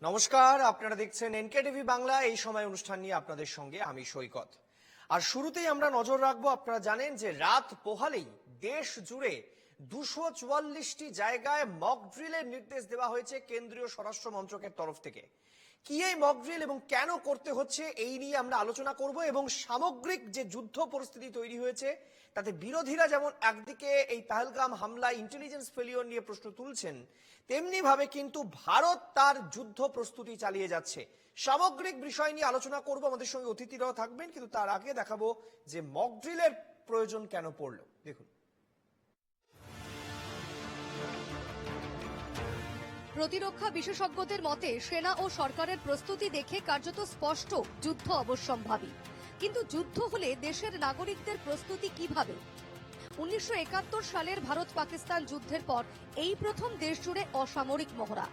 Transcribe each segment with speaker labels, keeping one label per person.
Speaker 1: নমস্কার, আপনারা দেখছেন এনকেটিভি বাংলা। এই সময় অনুষ্ঠান নিয়ে আপনাদের সঙ্গে আমি সৈকত। আর শুরুতেই আমরা নজর রাখবো, আপনারা জানেন যে রাত পোহালেই দেশ জুড়ে 244টি জায়গায় মক ড্রিলের নির্দেশ দেওয়া হয়েছে কেন্দ্রীয় স্বরাষ্ট্র মন্ত্রকের তরফ থেকে। কি এই মক ড্রিল এবং কেন করতে হচ্ছে এই নিয়ে আমরা আলোচনা করব। এবং সামগ্রিক যে যুদ্ধ পরিস্থিতি তৈরি হয়েছে তাতে বিরোধীরা যেমন একদিকে এই পহেলগাম হামলায় ইন্টেলিজেন্স ফেলিওর নিয়ে প্রশ্ন তুলছেন, তেমনি ভাবে কিন্তু ভারত তার যুদ্ধ প্রস্তুতি চালিয়ে যাচ্ছে। সামগ্রিক বিষয় নিয়ে আলোচনা করব, আমাদের সঙ্গে অতিথিরাও থাকবেন, কিন্তু তার আগে দেখাবো যে মক ড্রিলের প্রয়োজন কেন পড়লো। দেখুন,
Speaker 2: প্রতিরক্ষা বিশেষজ্ঞদের মতে সেনা ও সরকারের প্রস্তুতি দেখে কার্যত স্পষ্ট যুদ্ধ অবশ্যম্ভাবী। কিন্তু যুদ্ধ হলে দেশের নাগরিকদের প্রস্তুতি কিভাবে? 1971 সালের ভারত পাকিস্তান যুদ্ধের পর এই প্রথম দেশ জুড়ে অসামরিক মহড়া।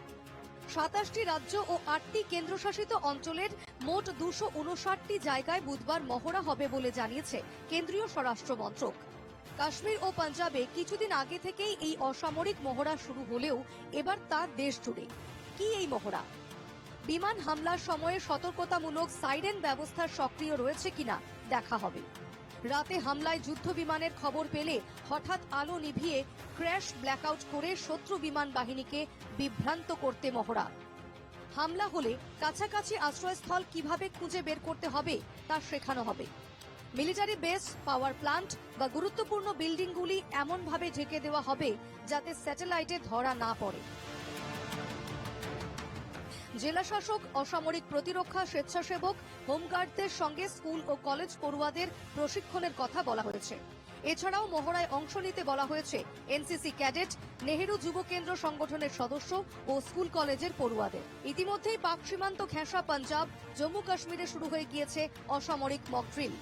Speaker 2: 27টি রাজ্য ও 8টি কেন্দ্রশাসিত অঞ্চলের মোট 259টি জায়গায় বুধবার মহড়া হবে বলে জানিয়েছে কেন্দ্রীয় স্বরাষ্ট্র মন্ত্রক। কাশ্মীর ও পাঞ্জাবে কিছুদিন আগে থেকেই এই অসামরিক মহড়া শুরু হলেও এবার তা দেশ জুড়ে। কি এই মহড়া? বিমান হামলার সময়ে সতর্কতামূলক সাইরেন ব্যবস্থা সক্রিয় রয়েছে কিনা দেখা হবে। রাতে হামলায় যুদ্ধ বিমানের খবর পেলে হঠাৎ আলো নিভিয়ে ক্র্যাশ ব্ল্যাকআউট করে শত্রু বিমান বাহিনীকে বিভ্রান্ত করতে মহড়া। হামলা হলে কাছাকাছি আশ্রয়স্থল কিভাবে খুঁজে বের করতে হবে তা শেখানো হবে। মিলিটারি বেস, পাওয়ার প্লান্ট বা গুরুত্বপূর্ণ বিল্ডিংগুলি এমনভাবে ঢেকে দেওয়া হবে যাতে স্যাটেলাইটে ধরা না পড়ে। জেলাশাসক, অসামরিক প্রতিরক্ষা স্বেচ্ছাসেবক, হোমগার্ডদের সঙ্গে স্কুল ও কলেজ পড়ুয়াদের প্রশিক্ষণের কথা বলা হয়েছে। এছাড়াও মহড়ায় অংশ নিতে বলা হয়েছে এনসিসি ক্যাডেট, নেহেরু যুব কেন্দ্র সংগঠনের সদস্য ও স্কুল কলেজের পড়ুয়াদের। ইতিমধ্যেই পাক সীমান্ত ঘেঁষা পাঞ্জাব, জম্মু কাশ্মীরে শুরু হয়ে গিয়েছে অসামরিক মক ড্রিল।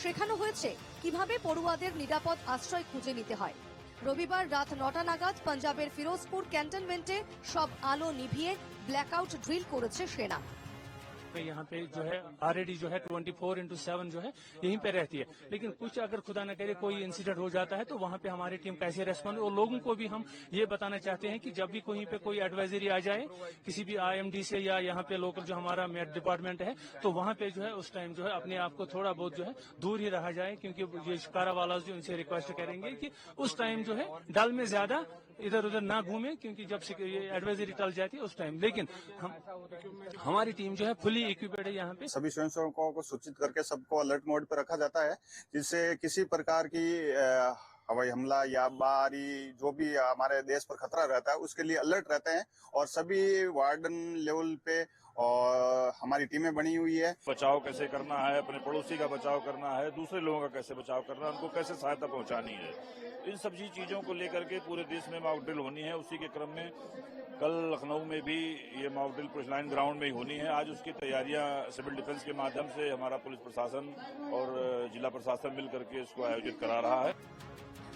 Speaker 2: শেখানো হয়েছে কিভাবে পড়ুয়াদের নিরাপদ আশ্রয় খুঁজে নিতে হয়। রবিবার রাত 9টা নাগাদ পাঞ্জাবের ফিরোজপুর ক্যান্টনমেন্টে সব আলো নিভিয়ে ব্ল্যাকআউট ড্রিল করেছে সেনা।
Speaker 3: यहाँ पे जो है ऑलरेडी जो है 24/7 जो है यहीं पे रहती है, लेकिन कुछ अगर खुदा न करे कोई इंसिडेंट हो जाता है तो वहाँ पे हमारी टीम कैसे रेस्पॉन्ड, और लोगों को भी हम ये बताना चाहते हैं कि जब भी कहीं पे कोई एडवाइजरी आ जाए किसी भी IMD से या यहाँ पे लोकल जो हमारा मेट डिपार्टमेंट है, तो वहाँ पे जो है उस टाइम जो है अपने आप को थोड़ा बहुत जो है दूर ही रहा जाए, क्योंकि ये शिकारा वाला जो उनसे रिक्वेस्ट करेंगे कि उस टाइम जो है डल में ज्यादा इधर उधर ना घूमे, क्योंकि जब ये एडवाइजरी टल जाती है उस टाइम। लेकिन हमारी टीम जो है फुली इक्विपेड है। यहाँ पे
Speaker 4: सभी स्वयंसेवकों को सूचित करके सबको अलर्ट मोड पर रखा जाता है, जिससे किसी प्रकार की हवाई हमला या बाहरी जो भी हमारे देश पर खतरा रहता है उसके लिए अलर्ट रहते हैं। और सभी वार्डन लेवल पे और हमारी टीमें बनी हुई है।
Speaker 5: बचाव कैसे करना है, अपने पड़ोसी का बचाव करना है, दूसरे लोगों का कैसे बचाव करना है, उनको कैसे सहायता पहुंचानी है, इन सभी चीजों को लेकर के पूरे देश में मॉक ड्रिल होनी है। उसी के क्रम में कल लखनऊ में भी ये mock drill police line ground में ही होनी है। आज उसकी तैयारियां सिविल डिफेंस के माध्यम से हमारा पुलिस प्रशासन और जिला प्रशासन मिलकर के इसको आयोजित करा रहा है।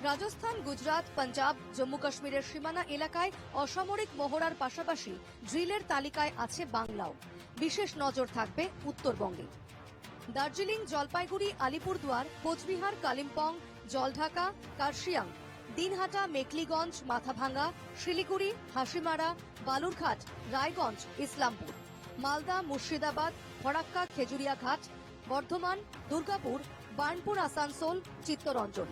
Speaker 2: রাজস্থান, গুজরাট, পাঞ্জাব, জম্মু কাশ্মীরের সীমানা এলাকায় অসামরিক মহড়ার পাশাপাশি ড্রিলের তালিকায় আছে বাংলাও। বিশেষ নজর থাকবে উত্তরবঙ্গে। দার্জিলিং, জলপাইগুড়ি, আলিপুরদুয়ার, কোচবিহার, কালিম্পং, জলঢাকা, কার্শিয়াং, দিনহাটা, মেখলিগঞ্জ, মাথাভাঙ্গা, শিলিগুড়ি, হাসিমারা, বালুরঘাট, রায়গঞ্জ, ইসলামপুর, মালদা, মুর্শিদাবাদ, ফরাক্কা, খেজুরিয়াঘাট, বর্ধমান, দুর্গাপুর, বার্নপুর, আসানসোল, চিত্তরঞ্জন,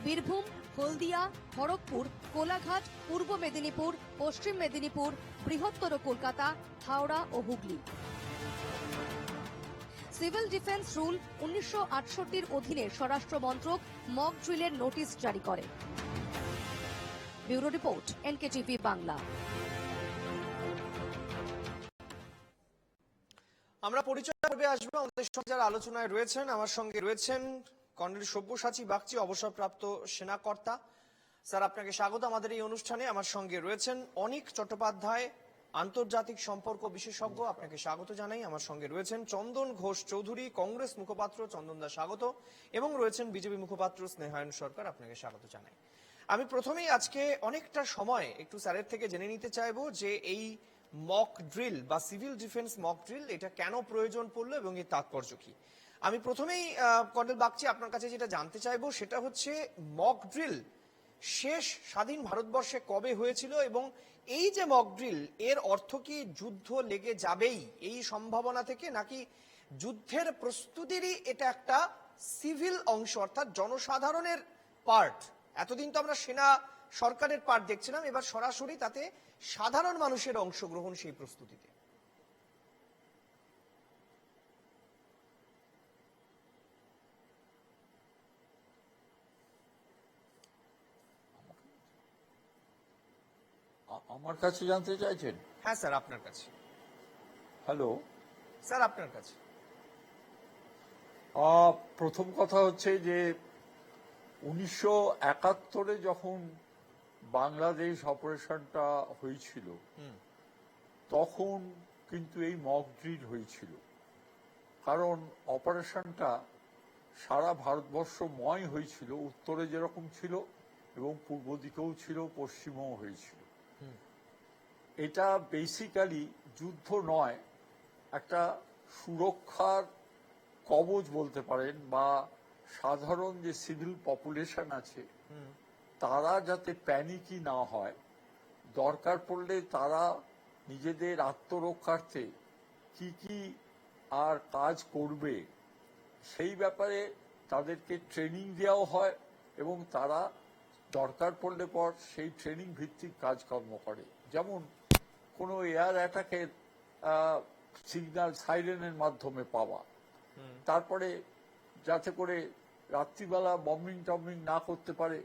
Speaker 2: বীরভূম, হলদিয়া, খড়গপুর, কোলাঘাট, পূর্ব মেদিনীপুর, পশ্চিম মেদিনীপুর, বৃহত্তর কলকাতা, হাওড়া ও হুগলি। সিভিল ডিফেন্স রুল 1968-র অধীনে স্বরাষ্ট্র মন্ত্রক মক ড্রিলের নোটিশ জারি করে। Bureau report, NKTV Bangla.
Speaker 1: আমরা পরিচয় পর্বে আসবো। আমাদের সঙ্গে যারা আলোচনায় রয়েছেন, আমার সঙ্গে রয়েছেন কর্নেল সব্যসাচী বাগচি, অবসরপ্রাপ্ত সেনাকর্তা। স্যার, আপনাকে স্বাগত আমাদের এই অনুষ্ঠানে। আমার সঙ্গে রয়েছেন অনিক চট্টোপাধ্যায়, আন্তর্জাতিক সম্পর্ক বিশেষজ্ঞ, আপনাকে স্বাগত জানাই। আমার সঙ্গে রয়েছেন চন্দন ঘোষ চৌধুরী, কংগ্রেস মুখপাত্র, চন্দন দা স্বাগত। এবং রয়েছেন বিজেপি মুখপাত্র স্নেহায়ন সরকার, আপনাকে স্বাগত জানাই। আমি প্রথমেই আজকে অনেকটা সময় একটু স্যারের থেকে জেনে নিতে চাইবো যে এই মক ড্রিল বা সিভিল ডিফেন্স মক ড্রিল এটা কেন প্রয়োজন পড়লো এবং এর তাৎপর্য কি। আমি প্রথমেই কর্নেল বাগচি আপনার কাছে যেটা জানতে চাইবো সেটা হচ্ছে মক ড্রিল শেষ স্বাধীন ভারতবর্ষে কবে হয়েছিল এবং এই যে মক ড্রিল, এর অর্থ কি যুদ্ধ লেগে যাবেই এই সম্ভাবনা থেকে, নাকি যুদ্ধের প্রস্তুতিরই এটা একটা সিভিল অংশ, অর্থাৎ জনসাধারণের পার্ট? এতদিন তো আমরা সেনা সরকারের পার্ট দেখছিলাম, এবার সরাসরি তাতে সাধারণ মানুষের অংশগ্রহণ সেই প্রস্তুতিতে।
Speaker 6: আমার কাছে জানতে চাইছেন?
Speaker 1: হ্যাঁ স্যার, আপনার কাছে।
Speaker 6: হ্যালো,
Speaker 1: স্যার আপনার কাছে।
Speaker 6: প্রথম কথা হচ্ছে যে 1971-এ যখন বাংলাদেশ অপারেশনটা হয়েছিল তখন কিন্তু এই মক ড্রিল হয়েছিল, কারণ অপারেশনটা সারা ভারতবর্ষময় হয়েছিল। উত্তরে যেরকম ছিল এবং পূর্ব দিকেও ছিল, পশ্চিমেও হয়েছিল। এটা বেসিক্যালি যুদ্ধ নয়, একটা সুরক্ষার কবচ বলতে পারেন, বা সাধারণ যে সিভিল পপুলেশন আছে তারা যাতে প্যানিকই না হয়, দরকার পড়লে তারা নিজেদের আত্মরক্ষার্থে কি কি আর কাজ করবে সেই ব্যাপারে তাদেরকে ট্রেনিং দেওয়াও হয়, এবং তারা দরকার পড়লে পর সেই ট্রেনিং ভিত্তিক কাজকর্ম করে। যেমন কোনো এয়ার অ্যাটাকের সিগন্যাল সাইরেনের মাধ্যমে পাওয়া, তারপরে যাতে করে রাত্রিবেলা বম্বিং টম্বিং না করতে পারে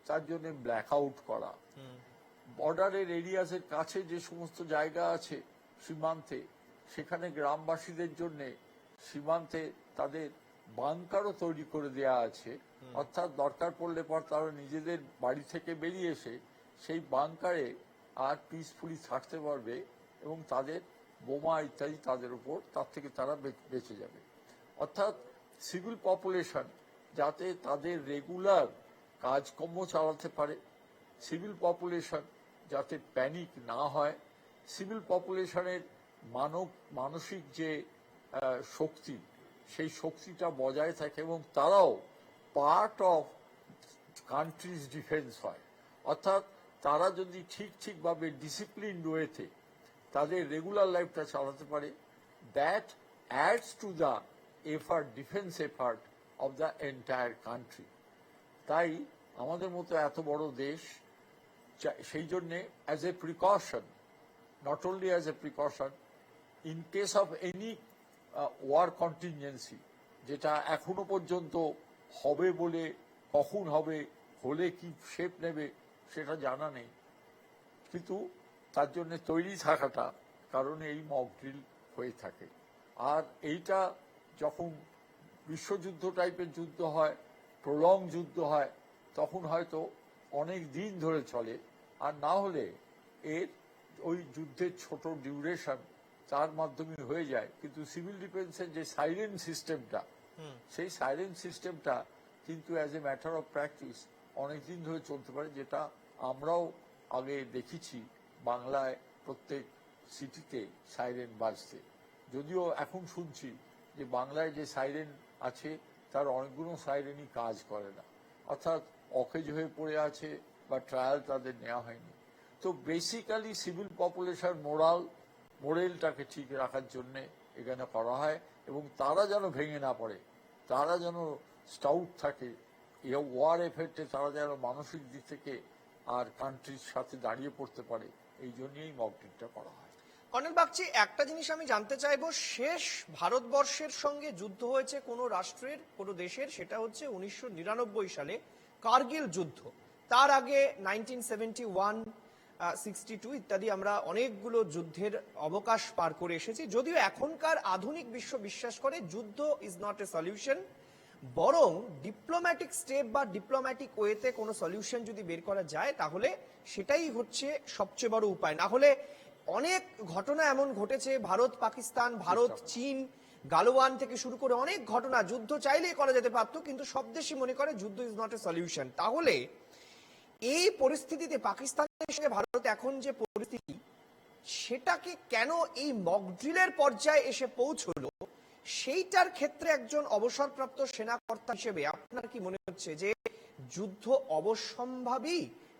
Speaker 6: তার জন্য ব্ল্যাক আউট করা, বর্ডারের এরিয়াসের কাছে যে সমস্ত জায়গা আছে সীমান্তে, সেখানে গ্রামবাসীদের জন্য সীমান্তে তাদের বাংকারও তৈরি করে দেয়া আছে। অর্থাৎ দরকার পড়লে পর তারা নিজেদের বাড়ি থেকে বেরিয়ে এসে সেই বাংকারে আর পিসফুলি থাকতে পারবে, এবং তাদের বোমা ইত্যাদি তাদের উপর, তার থেকে তারা বেঁচে যাবে। অর্থাৎ সিভিল পপুলেশন যাতে তাদের রেগুলার কাজকর্ম চালাতে পারে, সিভিল পপুলেশন যাতে প্যানিক না হয়, সিভিল পপুলেশনের মানসিক যে শক্তি, সেই শক্তিটা বজায় থাকে, এবং তারাও পার্ট অফ কান্ট্রিজ ডিফেন্স হয়। অর্থাৎ তারা যদি ঠিকভাবে ডিসিপ্লিন ওয়েতে তাদের রেগুলার লাইফটা চালাতে পারে, that adds to the effort, defence effort of the entire country. তাই আমাদের মতো এত বড় দেশ সেই জন্যে as a precaution, not only as a precaution, in case of any war contingency, যেটা এখনো পর্যন্ত হবে বলে, কখন হবে, হলে কি শেপ নেবে সেটা জানা নেই, কিন্তু তার জন্য তৈরি থাকাটা কারণে এই মক ড্রিল হয়ে থাকে। আর এইটা যখন বিশ্বযুদ্ধ টাইপের যুদ্ধ হয়, প্রলং যুদ্ধ হয়, তখন হয়তো অনেক দিন ধরে চলে, আর না হলে এর ওই যুদ্ধের ছোট ডিউরেশন তার মাধ্যমে হয়ে যায়। কিন্তু সিভিল ডিফেন্সের যে সাইরেন সিস্টেমটা, সেই সাইরেন সিস্টেমটা কিন্তু as a matter of practice অনেকদিন ধরে চলতে পারে, যেটা আমরাও আগে দেখেছি বাংলায় প্রত্যেক সিটিতে সাইরেন বাজতে। যদিও এখন শুনছি যে বাংলায় যে সাইরেন আছে তার অনেকগুলো সাইরেনই কাজ করে না, অর্থাৎ অকেজ হয়ে পড়ে আছে, বা ট্রায়াল তাদের নেওয়া হয়নি। তো বেসিক্যালি সিভিল পপুলেশন মোরেলটাকে ঠিক রাখার জন্য এখানে করা হয়, এবং তারা যেন ভেঙে না পড়ে, তারা যেন স্টাউট থাকে, এই ওয়ার এফেক্টে তারা যেন মানসিক দিক থেকে আর কান্ট্রির সাথে দাঁড়িয়ে পড়তে পারে, এই জন্যই মক ড্রিলটা করা হয়।
Speaker 1: কর্নেল বাগচি, একটা জিনিস আমি জানতে চাইবো, শেষ ভারতবর্ষের সঙ্গে যুদ্ধ হয়েছে কোন রাষ্ট্রের, কোন দেশের, সেটা হচ্ছে 1999 সালে কার্গিল যুদ্ধ। তার আগে 1971, 62 ইত্যাদি আমরা অনেকগুলো যুদ্ধের অবকাশ পার করে এসেছি। যদিও এখনকার আধুনিক বিশ্ব বিশ্বাস করে যুদ্ধ ইজ নট এ সলিউশন, বরং ডিপ্লোম্যাটিক স্টেপ বা ডিপ্লোম্যাটিক ওয়েতে কোনো সলিউশন যদি বের করা যায় তাহলে সেটাই হচ্ছে সবচেয়ে বড় উপায়। না হলে অনেক ঘটনা এমন ঘটেছে, ভারত পাকিস্তান, ভারত চীন, গালওয়ান থেকে শুরু করে অনেক ঘটনা, যুদ্ধ চাইলেই করা যেতে পারতো, কিন্তু সব দেশই মনে করে যুদ্ধ ইজ নট এ সলিউশন। তাহলে এই পরিস্থিতিতে পাকিস্তানের সঙ্গে ভারত এখন যে পরিস্থিতি, সেটাকে কেন এই মক ড্রিলের পর্যায়ে এসে পৌঁছলো, সেইটার ক্ষেত্রে একজন অবসরপ্রাপ্ত সেনাকর্তা হিসেবে আপনার কি মনে হচ্ছে যে যুদ্ধ অবশ্যম্ভাবী,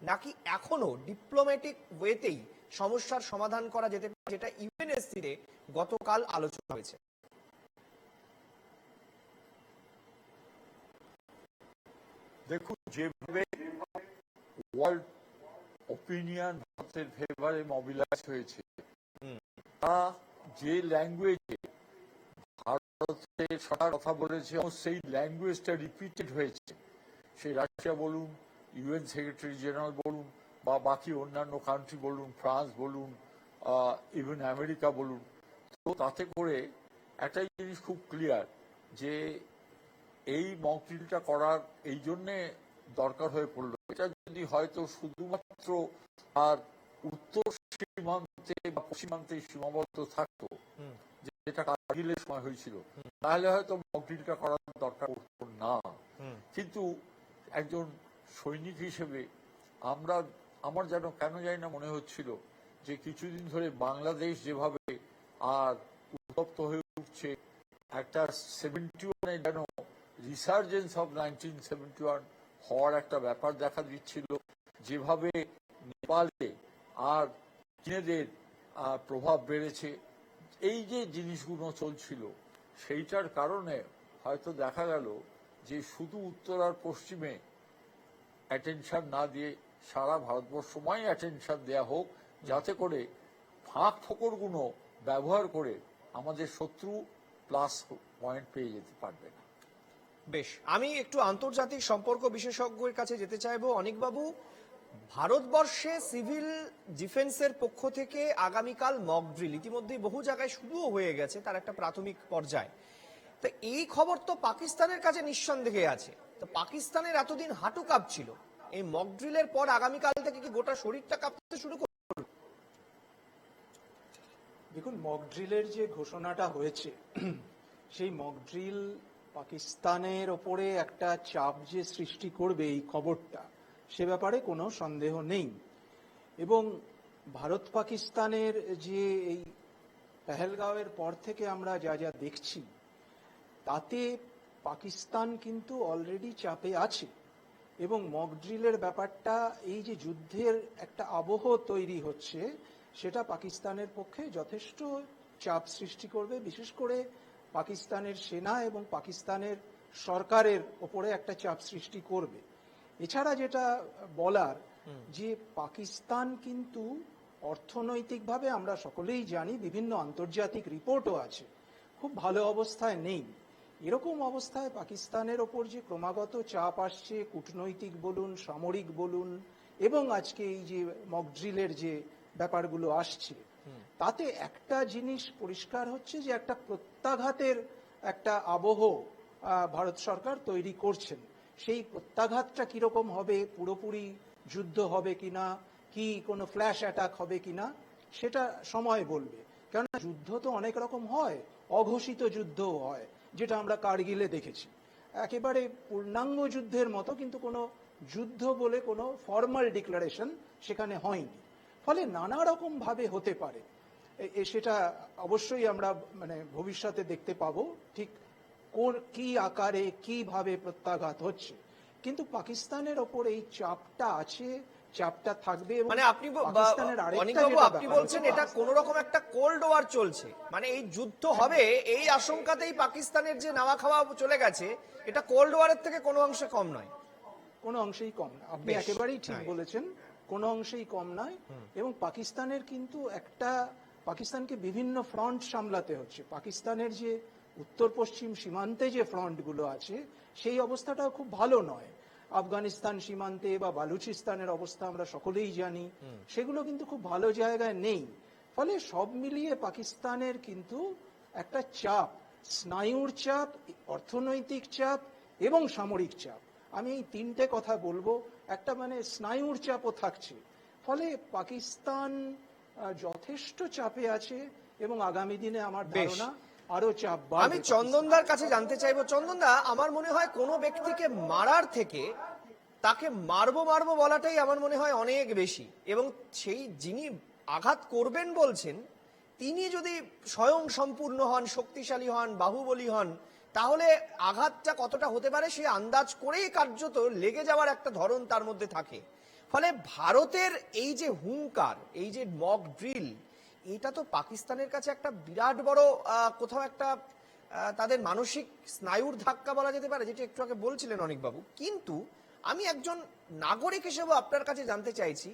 Speaker 1: নাকি এখনো ডিপ্লোম্যাটিক ওয়েতেই সমস্যার সমাধান করা যেতে পারে, যেটা ইউএনএসসি-তে গতকাল আলোচনা হয়েছে?
Speaker 6: দেখুন, যেভাবে ওয়ার্ল্ড ওপিনিয়ন ভারতের ফেভারে মোবিলাইজ হয়েছে, তা যে ল্যাঙ্গুয়েজে ভারতের সরকার কথা বলেছে এবং সেই ল্যাঙ্গুয়েজটা রিপিটেড হয়েছে, সেই রাশিয়া বলুন, ইউএন সেক্রেটারি জেনারেল বলুন, বা বাকি অন্যান্য কান্ট্রি বলুন, ফ্রান্স বলুন, ইভেন আমেরিকা বলুন, তো তাতে করে একটাই জিনিস খুব ক্লিয়ার যে এই মক ড্রিলটা করার এই জন্যে দরকার হয়ে পড়লো। এটা যদি হয়তো শুধুমাত্র আর উত্তর সীমান্তে বা পশ্চিমান্তে সীমাবদ্ধ থাকতো, যেটা কার্গিলের সময় হয়েছিল, তাহলে হয়তো মক ড্রিলটা করার দরকার পড়তো না। কিন্তু একজন সৈনিক হিসেবে আমার যেন কেন জানি না মনে হচ্ছিল যে কিছুদিন ধরে বাংলাদেশ যেভাবে আর উত্তপ্ত হয়ে উঠছে, একটা 71-এ যেন রিসার্জেন্স অফ 1971 হওয়ার একটা ব্যাপার দেখা দিচ্ছিল, যেভাবে নেপালে আর চীনেদের প্রভাব বেড়েছে, এই যে জিনিসগুলো চলছিল, সেইটার কারণে হয়তো দেখা গেল যে শুধু উত্তর আর পশ্চিমে অ্যাটেনশন না দিয়ে সারা ভারতবর্ষময় অ্যাটেনশন দেয়া হোক, যাতে করে ফাঁক ফোকরগুলো ব্যবহার করে আমাদের শত্রু প্লাস পয়েন্ট পেয়ে যেতে পারবে না।
Speaker 1: বেশ, আমি একটু আন্তর্জাতিক সম্পর্ক বিশেষজ্ঞের কাছে যেতে চাইবো। অনিকবাবু, ভারতবর্ষে সিভিল ডিফেন্সের পক্ষ থেকে আগামীকাল মক ড্রিল ইতিমধ্যেই বহু জায়গায় শুরুও হয়ে গেছে, তার একটা প্রাথমিক পর্যায়। তো এই খবর তো পাকিস্তানের কাছে নিঃসন্দেহে আছে। তো পাকিস্তানের এতদিন হাঁটু কাঁপছিল, এই মক ড্রিলের পর আগামীকাল থেকে কি গোটা শরীরটা কাঁপতে শুরু করবে?
Speaker 7: দেখুন, মক ড্রিলের যে ঘোষণাটা হয়েছে, সেই মক ড্রিল পাকিস্তানের ওপরে একটা চাপ যে সৃষ্টি করবে এই খবরটা, সে ব্যাপারে কোনো সন্দেহ নেই। এবং ভারত পাকিস্তানের যে এই পেহেলগাঁওয়ের পর থেকে আমরা যা যা দেখছি, তাতে পাকিস্তান কিন্তু অলরেডি চাপে আছে। এবং মক ড্রিলের ব্যাপারটা, এই যে যুদ্ধের একটা আবহ তৈরি হচ্ছে, সেটা পাকিস্তানের পক্ষে যথেষ্ট চাপ সৃষ্টি করবে, বিশেষ করে পাকিস্তানের সেনা এবং পাকিস্তানের সরকারের ওপরে একটা চাপ সৃষ্টি করবে। এছাড়া যেটা বলার, যে পাকিস্তান কিন্তু অর্থনৈতিকভাবে আমরা সকলেই জানি, বিভিন্ন আন্তর্জাতিক রিপোর্টও আছে, খুব ভালো অবস্থায় নেই। এরকম অবস্থায় পাকিস্তানের ওপর যে ক্রমাগত চাপ আসছে, কূটনৈতিক বলুন, সামরিক বলুন, এবং আজকে এই যে মক ড্রিলের যে ব্যাপারগুলো আসছে, তাতে একটা জিনিস পরিষ্কার হচ্ছে যে একটা প্রত্যাঘাতের একটা আবহ ভারত সরকার তৈরি করছেন। সেই প্রত্যাঘাতটা কিরকম হবে, পুরোপুরি যুদ্ধ হবে কিনা, কি কোনো ফ্ল্যাশ অ্যাটাক হবে কিনা, সেটা সময় বলবে। কেননা যুদ্ধ তো অনেক রকম হয়, অঘোষিত যুদ্ধও হয়, যেটা আমরা কার্গিলে দেখেছি। একেবারে পূর্ণাঙ্গ যুদ্ধের মতো কিন্তু কোনো যুদ্ধ বলে কোনো ফর্মাল ডিক্লারেশন সেখানে হয়নি। ফলে নানা রকম ভাবে হতে পারে, সেটা অবশ্যই আমরা ভবিষ্যতে দেখতে পাবো, ঠিক কি আকারে কিভাবে প্রত্যাঘাত হচ্ছে। কিন্তু পাকিস্তানের ওপর এই চাপটা আছে, চাপটা থাকবে।
Speaker 1: আপনি আপনি বলছেন এটা কোন রকম একটা কোল্ড ওয়ার চলছে, এই যুদ্ধ হবে এই আশঙ্কাতেই পাকিস্তানের যে নাওয়া খাওয়া চলে গেছে, এটা কোল্ড ওয়ারের থেকে কোনো অংশে কম নয়।
Speaker 7: কোনো অংশেই কম না, আপনি একেবারেই ঠিক বলেছেন, কোনো অংশেই কম নয়। এবং পাকিস্তানের কিন্তু পাকিস্তানকে বিভিন্ন ফ্রন্ট সামলাতে হচ্ছে। পাকিস্তানের যে উত্তর পশ্চিম সীমান্তে যে ফ্রন্টগুলো আছে, সেই অবস্থাটাও খুব ভালো নয়। আফগানিস্তান সীমান্তে বা বালুচিস্তানের অবস্থা আমরা সকলেই জানি, সেগুলো কিন্তু খুব ভালো জায়গায় নেই। ফলে সব মিলিয়ে পাকিস্তানের কিন্তু একটা চাপ, স্নায়ুর চাপ, অর্থনৈতিক চাপ এবং সামরিক চাপ, আমি এই তিনটে কথা বলবো। একটা স্নায়ুর চাপও থাকছে। ফলে পাকিস্তান যথেষ্ট চাপে আছে এবং আগামী দিনে আমার ধারণা আরো চাপ বাড়বে।
Speaker 1: আমি চন্দনদার কাছে জানতে চাইবো, চন্দনদা, আমার মনে হয় কোনো ব্যক্তিকে মারার থেকে তাকে মারবো বলাটাই আমার মনে হয় অনেক বেশি। এবং সেই যিনি আঘাত করবেন বলছেন, তিনি যদি স্বয়ং সম্পূর্ণ হন, শক্তিশালী হন, বাহুবলী হন, তাহলে আঘাতটা কতটা হতে পারে সে আন্দাজ করেই কার্যত লেগে যাওয়ার একটা ধরন তার মধ্যে থাকে। ফলে ভারতের এই যে হুঙ্কার, এই যে মক ড্রিল, এটা তো পাকিস্তানের কাছে একটা বিরাট বড় কোথাও একটা তাদের মানসিক স্নায়ুর ধাক্কা বলা যেতে পারে, যেটা একটু আগে বলছিলেন অনিকবাবু। কিন্তু আমি একজন নাগরিক হিসেবে আপনার কাছে জানতে চাইছি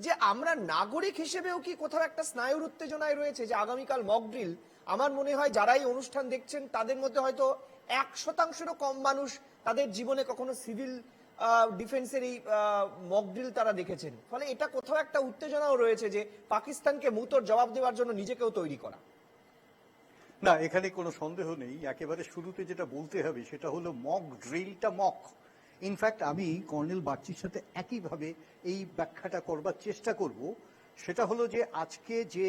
Speaker 1: যে আমরা নাগরিক হিসেবেও কি কোথাও একটা স্নায়ুর উত্তেজনায় রয়েছে যে আগামীকাল মক ড্রিল, আমার মনে হয় যারা এই অনুষ্ঠান দেখছেন তাদের মধ্যে হয়তো 1%-রও কম মানুষ তাদের জীবনে কখনো সিভিল ডিফেন্সের এই মক ড্রিল তারা দেখেছেন। ফলে এটা কোথাও একটা উত্তেজনাও রয়েছে যে পাকিস্তানকে মুহূর্তের জবাব দেওয়ার জন্য নিজেকেও তৈরি করা।
Speaker 8: না, এখানে কোনো সন্দেহ নেই। একেবারে শুরুতে যেটা বলতে হবে সেটা হলো মক ড্রিলটা মক। ইনফ্যাক্ট আমি কর্নেল বাগচির সাথে একইভাবে এই ব্যাখ্যাটা করবার চেষ্টা করব। সেটা হলো যে আজকে যে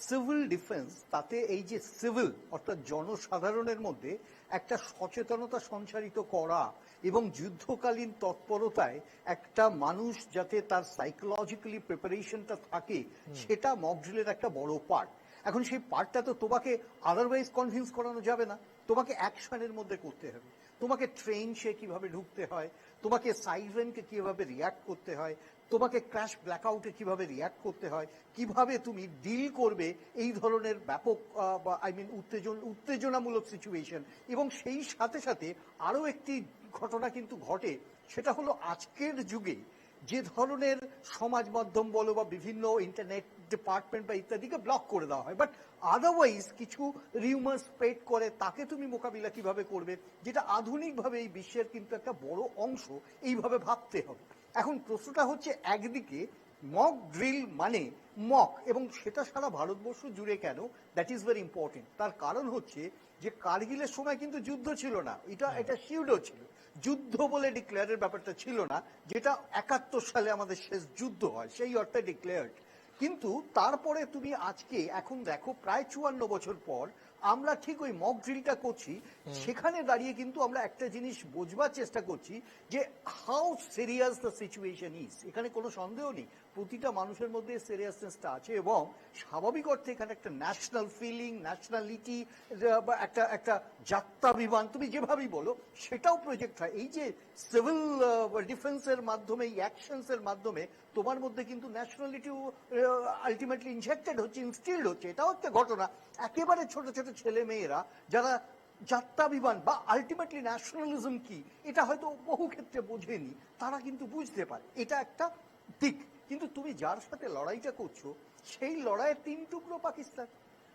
Speaker 8: সিভিল ডিফেন্স, তাতে এই যে সিভিল অর্থাৎ জনসাধারণের মধ্যে একটা সচেতনতা সঞ্চারিত করা এবং যুদ্ধকালীন তৎপরতায় একটা মানুষ যাতে তার সাইকোলজিক্যালি প্রিপারেশনটা থাকে, সেটা মক ড্রিলের একটা বড় পার্ট। এখন সেই পার্টটা তো তোমাকে আদারওয়াইজ কনভিন্স করানো যাবে না, তোমাকে অ্যাকশনের মধ্যে করতে হবে। তোমাকে ট্রেনসে কিভাবে ঢুকতে হয়, তোমাকে সাইরেনকে কিভাবে রিয়াক্ট করতে হয়, তোমাকে ক্র্যাশ ব্ল্যাকআউটে কিভাবে রিয়াক্ট করতে হয়, কিভাবে তুমি ডিল করবে এই ধরনের ব্যাপক উত্তেজনামূলক সিচুয়েশন। এবং সেই সাথে সাথে আরো একটি ঘটনা কিন্তু ঘটে, সেটা হলো আজকের যুগে যে ধরনের সমাজ মাধ্যম বলো বা বিভিন্ন ইন্টারনেট ডিপার্টমেন্ট বা ইত্যাদিকে ব্লক করে দেওয়া হয়, বাট আদারওয়াইজ কিছু রিউমার স্প্রেড করে, তাকে তুমি মোকাবিলা কিভাবে করবে, যেটা আধুনিকভাবে এই বিশ্বের কিন্তু একটা বড় অংশ এইভাবে ভাবতে হবে। এখন প্রশ্নটা হচ্ছে, একদিকে মক ড্রিল মানে মক, এবং সেটা সারা ভারতবর্ষ জুড়ে কেন, দ্যাট ইজ ভেরি ইম্পর্টেন্ট। তার কারণ হচ্ছে যে কার্গিলের সময় কিন্তু যুদ্ধ ছিল না, এটা শিউডো ছিল, যুদ্ধ বলে ডিক্লেয়ারের ব্যাপারটা ছিল না, যেটা 71 সালে আমাদের শেষ যুদ্ধ হয়, সেই অর্থে ডিক্লেয়ার্ড। কিন্তু তারপরে তুমি আজকে এখন দেখো প্রায় 54 বছর পর আমরা ঠিক ওই মক ড্রিলটা করছি, সেখানে দাঁড়িয়ে কিন্তু আমরা একটা জিনিস বোঝবার চেষ্টা করছি যে how serious the situation is. এখানে কোনো সন্দেহ নেই প্রতিটা মানুষের মধ্যে সিরিয়াসনেসটা আছে, এবং স্বাভাবিক অর্থে এখানে একটা ন্যাশনাল ফিলিং, ন্যাশনালিটি বা একটা যাত্রাভিমান, তুমি যেভাবেই বলো সেটাও প্রজেক্ট হয়। এই যে সিভিল ডিফেন্সের মাধ্যমে, এই অ্যাকশনসের মাধ্যমে তোমার মধ্যে কিন্তু ন্যাশনালিটিও আলটিমেটলি ইনজেক্টেড হচ্ছে, ইনস্টিলড হচ্ছে। এটাও একটা ঘটনা। একেবারে ছোট ছোট ছেলে মেয়েরা যারা যাত্রাভিমান বা আলটিমেটলি ন্যাশনালিজম কি এটা হয়তো বহু ক্ষেত্রে বোঝেনি, তারা কিন্তু বুঝতে পারে। এটা একটা দিক। কিন্তু তুমি যার সাথে লড়াইটা করছো সেই লড়াইয়ের 3 টুকরো পাকিস্তান।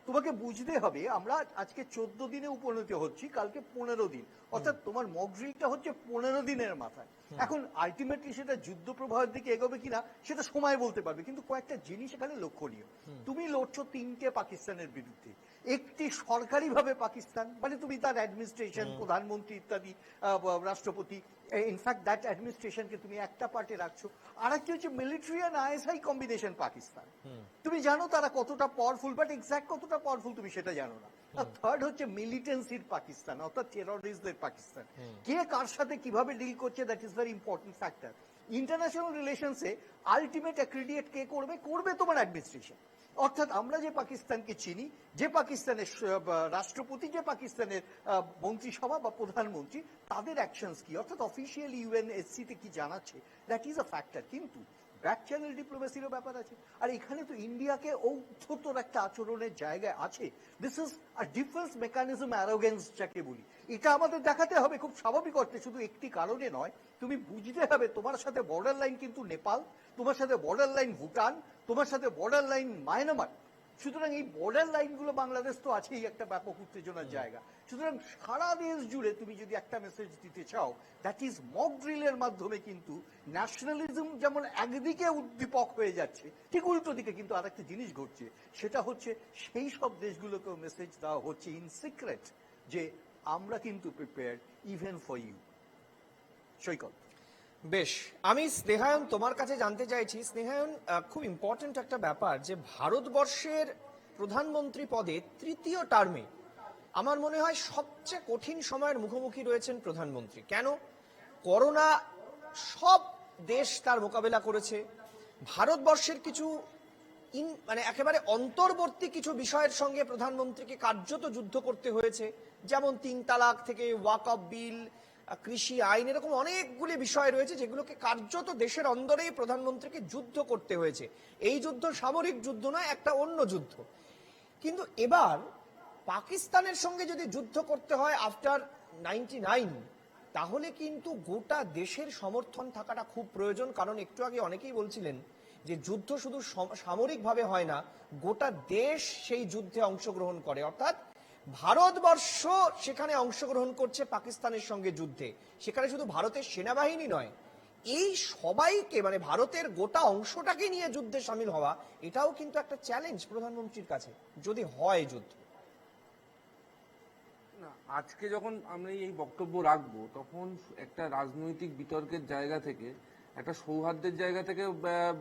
Speaker 8: তোমাকে বুঝতে হবে আমরা আজকে 14 দিনে উপনীত হচ্ছি, কালকে 15 দিন, অর্থাৎ তোমার মক ড্রিলটা হচ্ছে 15 দিনের মাথায়। এখন আলটিমেটলি সেটা যুদ্ধ প্রবাহের দিকে এগোবে কিনা সেটা সময় বলতে পারবে, কিন্তু কয়েকটা জিনিস এখানে লক্ষণীয়। তুমি লড়ছো 3টে পাকিস্তানের বিরুদ্ধে। একটি সরকারিভাবে পাকিস্তান, মানে তুমি তার অ্যাডমিনিস্ট্রেশন, প্রধানমন্ত্রী ইত্যাদি, রাষ্ট্রপতি, ইনফ্যাক্ট দ্যাট অ্যাডমিনিস্ট্রেশনকে তুমি একটা পার্টে রাখছো। আর একটি হচ্ছে military and ISI combination Pakistan. তুমি জানো তারা কতটা পাওয়ারফুল, বাট এক্স্যাক্ট কতটা পাওয়ারফুল তুমি সেটা জানো না। আর থার্ড হচ্ছে মিলিটেন্সির পাকিস্তান, অর্থাৎ টেররিস্টদের পাকিস্তান। কে কার সাথে কিভাবে ডিল করছে, that is very important factor. International রিলেশনসে আলটিমেট অ্যাক্রিডিয়েট কে করবে, করবে তোমার অ্যাডমিনিস্ট্রেশন। অর্থাৎ আমরা যে পাকিস্তানকে চিনি, যে পাকিস্তানের রাষ্ট্রপতি, যে পাকিস্তানের মন্ত্রিসভা বা প্রধানমন্ত্রী, তাদের অ্যাকশনস কি, অর্থাৎ অফিসিয়ালি ইউএনএসসি তে কি জানাচ্ছে, দ্যাট ইজ আ ফ্যাক্টর। কিন্তু ব্যাক চ্যানেল ডিপ্লোমেসিরও ব্যাপার আছে। আর এখানে তো ইন্ডিয়াকে ঔদ্ধত্যর একটা আচরণের জায়গায় আছে। This is a defence mechanism arrogance যাকে বলি, এটা আমাদের দেখাতে হবে খুব স্বাভাবিক অর্থে, শুধু একটি কারণে নয়। তুমি বুঝতে হবে তোমার সাথে বর্ডার লাইন কিন্তু নেপাল, তোমার সাথে বর্ডার লাইন ভুটান, তোমার সাথে বর্ডার লাইন মায়ানমার। সুতরাং এই বর্ডার লাইনগুলো, বাংলাদেশ তো আছেই একটা ব্যাপক উত্তেজনার জায়গা। সুতরাং সারা দেশ জুড়ে তুমি যদি একটা মেসেজ দিতে চাও, দ্যাট ইজ মক ড্রিলের মাধ্যমে কিন্তু ন্যাশনালিজম যেমন একদিকে উদ্দীপক হয়ে যাচ্ছে, ঠিক উল্টো দিকে কিন্তু আরেকটা জিনিস ঘটছে। সেটা হচ্ছে সেই সব দেশগুলোকেও মেসেজ দেওয়া হচ্ছে ইন সিক্রেট যে আমরা কিন্তু প্রিপেয়ার্ড ইভেন ফর ইউ। সৈকত,
Speaker 1: বেশ, আমি স্নেহায়ন তোমার কাছে জানতে চাইছি। স্নেহায়ন, খুব ইম্পর্টেন্ট একটা ব্যাপার যে ভারতবর্ষের প্রধানমন্ত্রী পদে 3য় টার্মে আমার মনে হয় সবচেয়ে কঠিন সময়ের মুখোমুখি রয়েছেন প্রধানমন্ত্রী। কেন? করোনা সব দেশ তার মোকাবেলা করেছে। ভারতবর্ষের কিছু মানে একেবারে অন্তর্বর্তী কিছু বিষয়ের সঙ্গে প্রধানমন্ত্রীকে কার্যত যুদ্ধ করতে হয়েছে, যেমন 3 তালাক থেকে ওয়াকফ বিল, কৃষি আইন, এরকম অনেকগুলি বিষয় রয়েছে যেগুলোকে কার্যত দেশের অন্দরেই প্রধানমন্ত্রীকে যুদ্ধ করতে হয়েছে। এই যুদ্ধ সামরিক যুদ্ধ নয়, একটা অন্য যুদ্ধ। কিন্তু এবার পাকিস্তানের সঙ্গে যদি যুদ্ধ করতে হয় আফটার 99, তাহলে কিন্তু গোটা দেশের সমর্থন থাকাটা খুব প্রয়োজন। কারণ একটু আগে অনেকেই বলছিলেন যে যুদ্ধ শুধু সামরিকভাবে হয় না, গোটা দেশ সেই যুদ্ধে অংশগ্রহণ করে, অর্থাৎ ভারতবর্ষ সেখানে অংশগ্রহণ করছে পাকিস্তানের সঙ্গে যুদ্ধে। সেখানে শুধু ভারতের সেনাবাহিনী নয়, এই সবাইকে মানে ভারতের গোটা অংশটাকে নিয়ে যুদ্ধে সামিল হওয়া, এটাও কিন্তু একটা চ্যালেঞ্জ প্রধানমন্ত্রীর কাছে যদি হয় যুদ্ধ।
Speaker 9: না, আজকে যখন আমরা এই বক্তব্য রাখবো তখন একটা রাজনৈতিক বিতর্কের জায়গা থেকে, একটা সৌহার্দ্যের জায়গা থেকে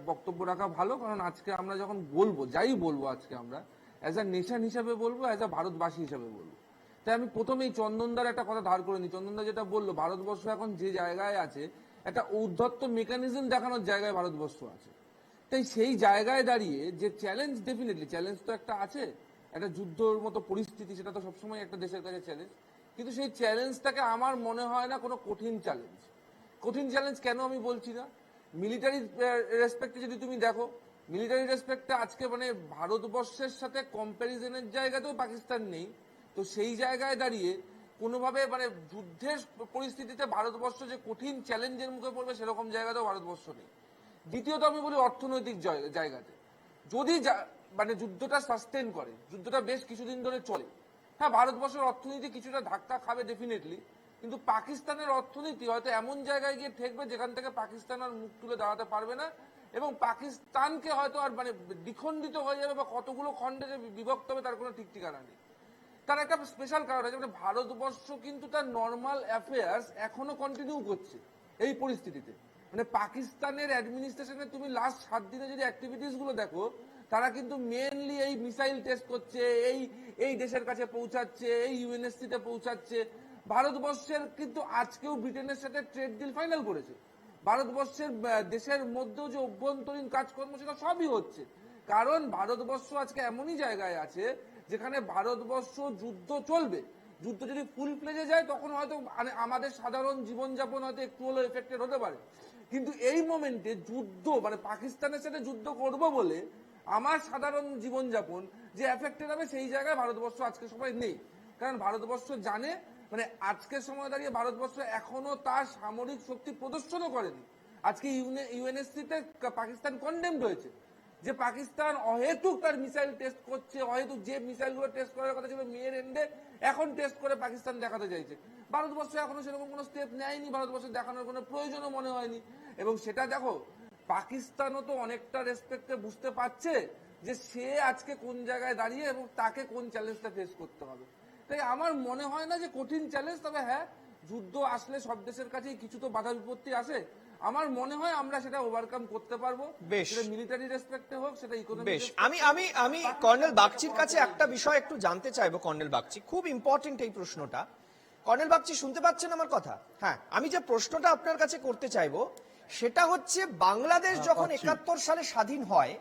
Speaker 9: বক্তব্য রাখা ভালো। কারণ আজকে আমরা যখন বলবো, যাই বলবো আজকে আমরা অ্যাজ আ নেশন হিসাবে বলবো, অ্যাজ আ ভারতবাসী হিসাবে বলবো। তাই আমি প্রথমেই চন্দনদার একটা কথা ধার করে নিই। চন্দনদা যেটা বললো, ভারতবর্ষ এখন যে জায়গায় আছে, একটা ঔদ্ধত্য মেকানিজম দেখানোর জায়গায় ভারতবর্ষ আছে। তাই সেই জায়গায় দাঁড়িয়ে যে চ্যালেঞ্জ, ডেফিনেটলি চ্যালেঞ্জ তো একটা আছে, একটা যুদ্ধর মতো পরিস্থিতি, সেটা তো সবসময় একটা দেশের কাছে চ্যালেঞ্জ। কিন্তু সেই চ্যালেঞ্জটাকে আমার মনে হয় না কোনো কঠিন চ্যালেঞ্জ। কঠিন চ্যালেঞ্জ কেন আমি বলছি না, মিলিটারি রেসপেক্টে যদি তুমি দেখো, মিলিটারি রেসপেক্টে আজকে মানে ভারতবর্ষের সাথে কম্প্যারিজনের জায়গাতেও পাকিস্তান নেই। তো সেই জায়গায় দাঁড়িয়ে কোনোভাবে মানে যুদ্ধের পরিস্থিতিতে ভারতবর্ষ যে কঠিন চ্যালেঞ্জের মুখে পড়বে সেরকম জায়গাতেও ভারতবর্ষ নেই। দ্বিতীয়ত আমি বলি অর্থনৈতিক জায়গাতে যদি মানে যুদ্ধটা সাস্টেন করে, যুদ্ধটা বেশ কিছুদিন ধরে চলে, হ্যাঁ ভারতবর্ষের অর্থনীতি কিছুটা ধাক্কা খাবে ডেফিনেটলি, কিন্তু পাকিস্তানের অর্থনীতি হয়তো এমন জায়গায় গিয়ে ঠেকবে যেখান থেকে পাকিস্তান আর মুখ তুলে দাঁড়াতে পারবে না, এবং পাকিস্তানকে হয়তো আর মানে দ্বিখণ্ডিত হয়ে যাবে বা কতগুলো খণ্ডে বিভক্ত হবে তার কোনো ঠিক ঠিকানা নেই। তার একটা স্পেশাল কারণ আছে, মানে ভারতবর্ষ কিন্তু তার নর্মাল অ্যাফেয়ার্স এখনো কন্টিনিউ করছে এই পরিস্থিতিতে। মানে পাকিস্তানের অ্যাডমিনিস্ট্রেশনে তুমি লাস্ট 7 দিনে যদি অ্যাক্টিভিটিস গুলো দেখো, তারা কিন্তু মেনলি এই মিসাইল টেস্ট করছে, এই দেশের কাছে পৌঁছাচ্ছে, এই ইউএনএসসিতে পৌঁছাচ্ছে। ভারতবর্ষের কিন্তু আজকেও ব্রিটেনের সাথে ট্রেড ডিল ফাইনাল করেছে। ভারতবর্ষের দেশের মধ্যেও যে অভ্যন্তরীণ কাজকর্ম সেটা সবই হচ্ছে। কারণ ভারতবর্ষ আজকে এমনই জায়গায় আছে যেখানে ভারতবর্ষ যুদ্ধ চলবে। যুদ্ধ যদি ফুল প্লেজে যায় তখন হয়তো আমাদের সাধারণ জীবনযাপন হয়তো একটু হলেও এফেক্টেড হতে পারে, কিন্তু এই মোমেন্টে যুদ্ধ মানে পাকিস্তানের সাথে যুদ্ধ করব বলে আমার সাধারণ জীবনযাপন যে এফেক্টেড হবে, সেই জায়গায় ভারতবর্ষ আজকে সময় নেই। কারণ ভারতবর্ষ জানে মানে আজকের সময় দাঁড়িয়ে ভারতবর্ষ এখনো তার সামরিক শক্তি প্রদর্শনও করেনি। আজকে ইউএনএসসিতে পাকিস্তান কন্ডেমড হয়েছে যে পাকিস্তান অহেতুক তার মিসাইল টেস্ট করছে, অহেতুক যে মিসাইলগুলো টেস্ট করার কথা ছিল মেয়ের এন্ডে এখন টেস্ট করে পাকিস্তান দেখাতে চাইছে। ভারতবর্ষ এখনো সেরকম কোনো স্টেপ নেয়নি, ভারতবর্ষ দেখানোর কোনো প্রয়োজনও মনে হয়নি। এবং সেটা দেখো পাকিস্তানও তো অনেকটা রেসপেক্টে বুঝতে পারছে যে সে আজকে কোন জায়গায় দাঁড়িয়ে এবং তাকে কোন চ্যালেঞ্জটা ফেস করতে হবে। তাই আমার মনে হয় না যে কঠিন চ্যালেঞ্জ, তবে হ্যাঁ যুদ্ধ আসলে সব দেশের কাছেই কিছু তো বাধা বিপত্তি আসে। আমার মনে হয় আমরা সেটা ওভারকাম করতে পারবো, সেটা মিলিটারি রেসপেক্টে হোক, সেটা ইকোনমিক।
Speaker 1: বেশ, আমি কর্নেল বাগচির কাছে একটা বিষয় একটু জানতে চাইবো। কর্নেল বাগচি, খুব ইম্পর্টেন্ট এই প্রশ্নটা। কর্নেল বাগচি শুনতে পাচ্ছেন আমার কথা? হ্যাঁ, আমি যে প্রশ্নটা আপনার কাছে করতে চাইবো সেটা হচ্ছে, বাংলাদেশ যখন 71 সালে স্বাধীন হয়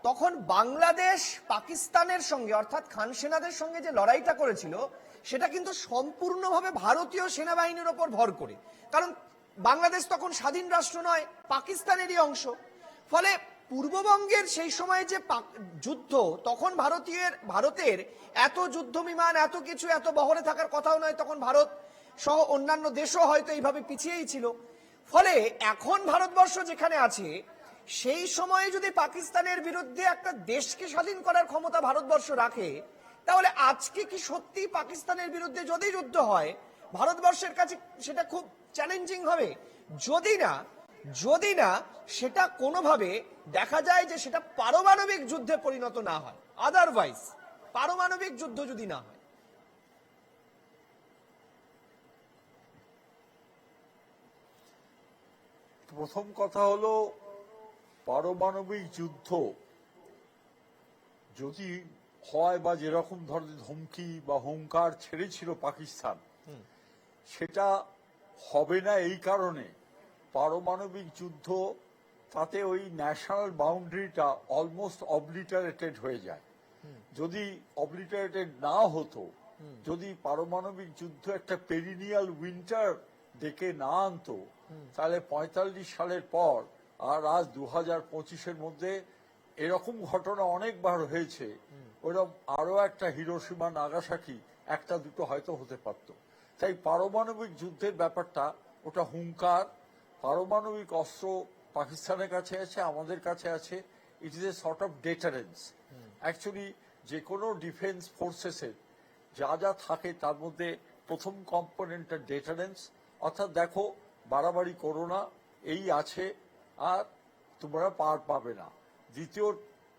Speaker 1: তখন বাংলাদেশ পাকিস্তানের সঙ্গে অর্থাৎ খান সেনাদের সঙ্গে যে লড়াইটা করেছিল সেটা কিন্তু সম্পূর্ণভাবে ভারতীয় সেনাবাহিনীর ওপর ভর করে। কারণ বাংলাদেশ তখন স্বাধীন রাষ্ট্র নয়, পাকিস্তানেরই অংশ। ফলে পূর্ববঙ্গের সেই সময় যে যুদ্ধ, তখন ভারতের এত যুদ্ধ বিমান, এত কিছু, এত বহরে থাকার কথাও নয়। তখন ভারত সহ অন্যান্য দেশও হয়তো এইভাবে পিছিয়েই ছিল। ফলে এখন ভারতবর্ষ যেখানে আছে, সেই সময়ে যদি পাকিস্তানের বিরুদ্ধে একটা দেশকে স্বাধীন করার ক্ষমতা ভারতবর্ষ রাখে, তাহলে আজকে কি সত্যি পাকিস্তানের বিরুদ্ধে যদি যুদ্ধ হয় ভারতবর্ষের কাছে সেটা খুব চ্যালেঞ্জিং হবে? যদি না সেটা কোনোভাবে দেখা যায় যে সেটা পারমাণবিক যুদ্ধে পরিণত না হয়, আদারওয়াইজ পারমাণবিক যুদ্ধ যদি না হয়।
Speaker 6: প্রথম কথা হলো, পারমাণবিক যুদ্ধ যদি হয় বা যেরকম ধরনের ধমকি বা হুঙ্কার ছেড়েছিল পাকিস্তান, সেটা হবে না এই কারণে পারমাণবিক যুদ্ধ তাতে ওই ন্যাশনাল বাউন্ডারিটা অলমোস্ট অবলিটারেটেড হয়ে যায়। যদি অবলিটারেটেড না হতো, যদি পারমাণবিক যুদ্ধ একটা পেরিনিয়াল উইন্টার ডেকে না আনতো তাহলে 45 সালের পর আর আজ 2025-এর মধ্যে এরকম ঘটনা অনেকবার হয়েছে। ওরকম আরো একটা হিরোশিমা নাগাসাকি একটা দুটো হয়তো হতে পারত। তাই পারমাণবিক যুদ্ধের ব্যাপারটা ওটা হুঙ্কার। পারমাণবিক অস্ত্র পাকিস্তানের কাছে আছে, আমাদের কাছে আছে। It is a sort of deterrence. Actually যে কোনো ডিফেন্স ফোর্সেসের যা যা থাকে তার মধ্যে প্রথম কম্পোনেন্টটা ডেটারেন্স, অর্থাৎ দেখো বাড়াবাড়ি করো না, এই আছে আর তোমরা পার পাবে না। দ্বিতীয়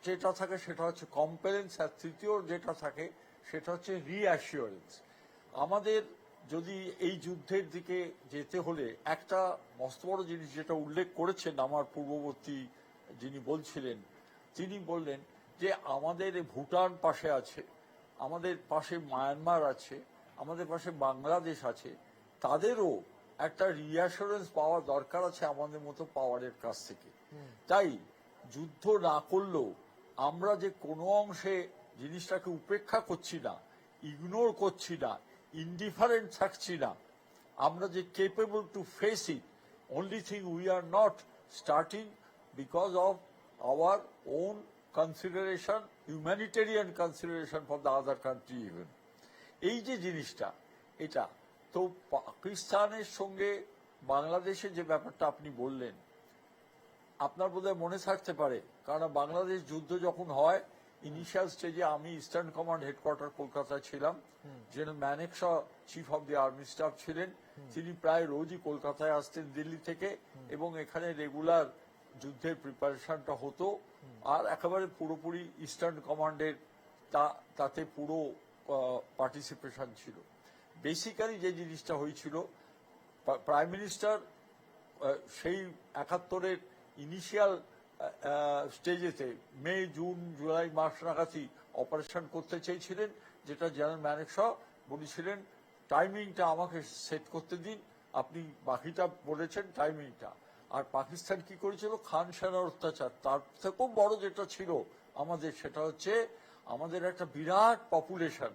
Speaker 6: যেটা থাকে সেটা হচ্ছে কম্পেলেন্স, আর তৃতীয় যেটা থাকে সেটা হচ্ছে রিঅ্যাসিওরেন্স। আমাদের যদি এই যুদ্ধের দিকে যেতে হলে একটা মস্ত বড় জিনিস যেটা উল্লেখ করেছেন আমার পূর্ববর্তী যিনি বলছিলেন, তিনি বললেন যে আমাদের ভুটান পাশে আছে, আমাদের পাশে মায়ানমার আছে, আমাদের পাশে বাংলাদেশ আছে, তাদেরও একটা রিঅ্যাসুরেন্স পাওয়া দরকার আছে আমাদের মতো পাওয়ারের কাছ থেকে। তাই যুদ্ধ না করলেও আমরা যে কোনো অংশে জিনিসটাকে উপেক্ষা করছি না, ইগনোর করছি না, ইনডিফারেন্ট থাকছি না, আমরা যে capable to face it, only thing we are not starting because of our own consideration, humanitarian consideration for the other country even. এই যে জিনিসটা, এটা তো পাকিস্তানের সঙ্গে বাংলাদেশের যে ব্যাপারটা আপনি বললেন, আপনার বোধহয় মনে থাকতে পারে, কারণ বাংলাদেশ যুদ্ধ যখন হয় ইনিশিয়াল স্টেজে আমি ইস্টার্ন কমান্ড হেডকোয়ার্টার কলকাতায় ছিলাম। General Manekshaw chief of the army staff ছিলেন, তিনি প্রায় রোজই কলকাতায় আসতেন দিল্লি থেকে, এবং এখানে রেগুলার যুদ্ধের প্রিপারেশনটা হতো। আর একেবারে পুরোপুরি ইস্টার্ন কমান্ডের তাতে পুরো পার্টিসিপেশন ছিল। বেসিক্যালি যে জিনিসটা হয়েছিল, প্রাইম মিনিস্টার সেই 71-এর ইনিশিয়াল স্টেজেতে মে, জুন, জুলাই মাস নাগাদই অপারেশন করতে চেয়েছিলেন, যেটা জেনারেল ম্যানেকশা বলেছিলেন টাইমিংটা আমাকে সেট করতে দিন, আপনি বাকিটা বলেছেন টাইমিংটা। আর পাকিস্তান কি করেছিল, খান সেনার অত্যাচার, তার থেকেও বড় যেটা ছিল আমাদের, সেটা হচ্ছে আমাদের একটা বিরাট পপুলেশন,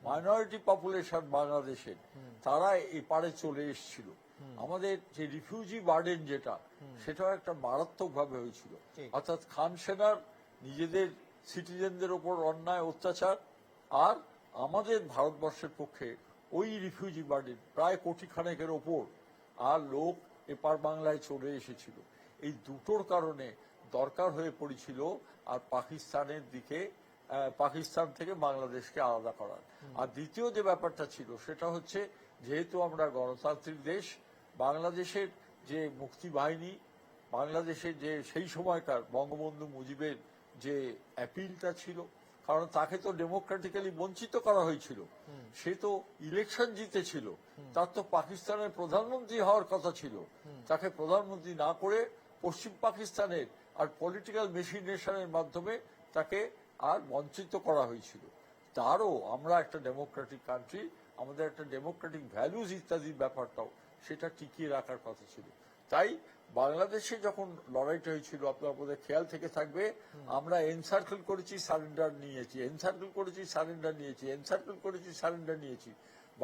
Speaker 6: মাইনরিটি পপুলেশন বাংলাদেশের, তারা এপারে চলে এসেছিল। আমাদের যে রিফিউজি বার্ডেন যেটা, সেটাও একটা মারাত্মক ভাবে হয়েছিল। অর্থাৎ খান সেনার নিজেদের সিটিজেনদের ওপর অন্যায় অত্যাচার, আর আমাদের ভারতবর্ষের পক্ষে ওই রিফিউজি বার্ডেন প্রায় কোটি খানেকের ওপর, আর লোক এপার বাংলায় চলে এসেছিল। এই দুটোর কারণে দরকার হয়ে পড়েছিল আর পাকিস্তানের দিকে, পাকিস্তান থেকে বাংলাদেশকে আলাদা করার। আর দ্বিতীয় যে ব্যাপারটা ছিল সেটা হচ্ছে, যেহেতু আমরা গণতান্ত্রিক দেশ, বাংলাদেশের যে মুক্তি বাহিনী, বাংলাদেশের যে সেই সময়কার বঙ্গবন্ধু মুজিবের যে অ্যাপিলটা ছিল, কারণ তাকে তো ডেমোক্রেটিক্যালি বঞ্চিত করা হয়েছিল, সে তো ইলেকশন জিতেছিল, তার তো পাকিস্তানের প্রধানমন্ত্রী হওয়ার কথা ছিল, তাকে প্রধানমন্ত্রী না করে পশ্চিম পাকিস্তানের আর পলিটিক্যাল মেশিনেশনের মাধ্যমে তাকে আর বঞ্চিত করা হয়েছিল। তারও আমরা একটা ডেমোক্রেটিক কান্ট্রি, আমাদের একটা ডেমোক্রেটিক ভ্যালুজ ইত্যাদি ব্যাপারটাও সেটা টিকিয়ে রাখার কথা ছিল। তাই বাংলাদেশে যখন লড়াইটা হয়েছিল, আপনার বোধহয় খেয়াল থেকে থাকবে, আমরা এনসার্কেল করেছি, সারেন্ডার নিয়েছি, এনসার্কেল করেছি, সারেন্ডার নিয়েছি, এনসার্কেল করেছি, সারেন্ডার নিয়েছি।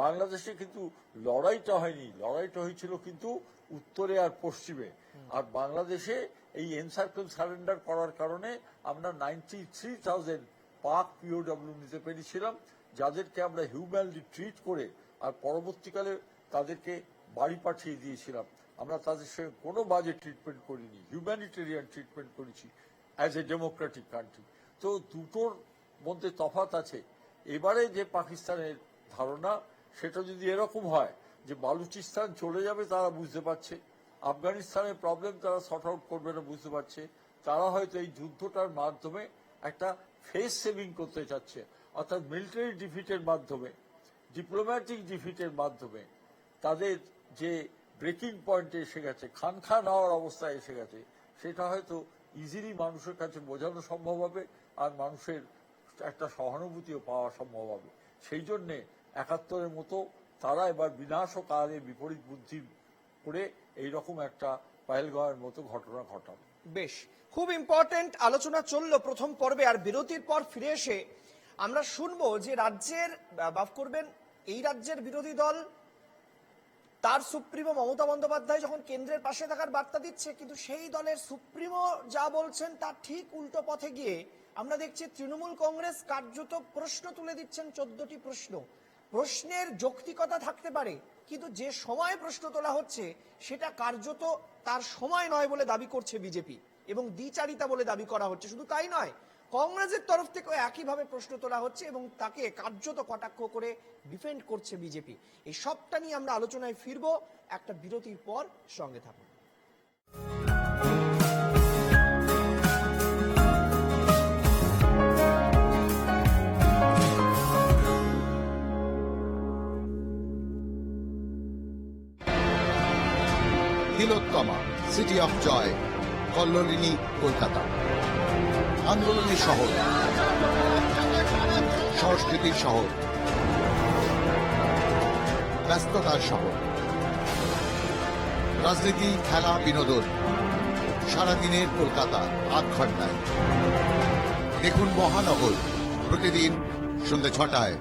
Speaker 6: বাংলাদেশে কিন্তু লড়াইটা হয়নি, লড়াইটা হয়েছিল কিন্তু উত্তরে আর পশ্চিমে। আর বাংলাদেশে এই এনসার্কেল সারেন্ডার করার কারণে আমরা 93,000 পাক পিওডব্লিউ নিতে পেরেছিলাম, যাদেরকে আমরা হিউম্যানলি ট্রিট করে আর পরবর্তীকালে তাদেরকে বাড়ি পাঠিয়ে দিয়েছিলাম। আমরা তাদের সঙ্গে কোনো বাজে ট্রিটমেন্ট করিনি, হিউম্যানিটেরিয়ান ট্রিটমেন্ট করেছি অ্যাজ এ ডেমোক্রেটিক কান্ট্রি। তো দুটোর মধ্যে তফাৎ আছে। এবারে যে পাকিস্তানের ধারণা, সেটা যদি এরকম হয় যে বালুচিস্তান চলে যাবে, তারা বুঝতে পারছে আফগানিস্তানের প্রবলেম তারা সর্ট আউট করবে না, বুঝতে পারছে, তারা হয়তো এই যুদ্ধটার মাধ্যমে একটা ফেস সেভিং করতে চাচ্ছে, অর্থাৎ মিলিটারি ডিফিটের মাধ্যমে, ডিপ্লোম্যাটিক ডিফিটের মাধ্যমে তাদের যে ব্রেকিং পয়েন্টে এসে গেছে, খান খান হওয়ার অবস্থায় এসে গেছে, সেটা হয়তো ইজিলি মানুষের কাছে বোঝানো সম্ভব হবে, আর মানুষের একটা সহানুভূতিও পাওয়া সম্ভব হবে। সেই জন্যে 71-এর মতো তারা এবার বিনাশকালে বিপরীত বুদ্ধি করে এইরকম একটা পাহেলগাঁওয়ের মতো ঘটনা ঘটাবে।
Speaker 1: বেশ, খুব ইম্পর্টেন্ট আলোচনা চললো প্রথম পর্বে। আর বিরতির পর ফিরে এসে আমরা শুনবো যে রাজ্যের, মাফ করবেন, এই রাজ্যের বিরোধী দল তার সুপ্রিমো মমতা বন্দ্যোপাধ্যায় যখন কেন্দ্রের পাশে থাকার বার্তা দিচ্ছে, কিন্তু সেই দলের সুপ্রিমো যা বলছেন তার ঠিক উল্টো পথে গিয়ে আমরা দেখছি তৃণমূল কংগ্রেস কার্যত প্রশ্ন তুলে দিচ্ছেন 14টি প্রশ্ন। প্রশ্নের যৌক্তিকতা থাকতে পারে, কিন্তু যে সময় প্রশ্ন তোলা হচ্ছে সেটা কার্যত তার সময় নয় বলে দাবি করছে বিজেপি এবং দ্বিচারিতা বলে দাবি করা হচ্ছে। শুধু তাই নয়, কংগ্রেসের তরফ থেকে একইভাবে প্রশ্ন তোলা হচ্ছে এবং তাকে কার্যত কটাক্ষ করে ডিফেন্ড করছে বিজেপি। এই সবটা নিয়ে আমরা আলোচনায় ফিরবো একটা বিরতির পর। সঙ্গে থাকুন।
Speaker 10: তিলোত্তমা, সিটি অফ জয়, কল্লোলিনী, কলকাতা। আন্দোলনের শহর, সংস্কৃতির শহর, ব্যস্ততার শহর, রাজনীতি, খেলা, বিনোদন, সারাদিনের কলকাতা 8 ঘন্টায়। দেখুন মহানগর প্রতিদিন সন্ধ্যে 6টায়।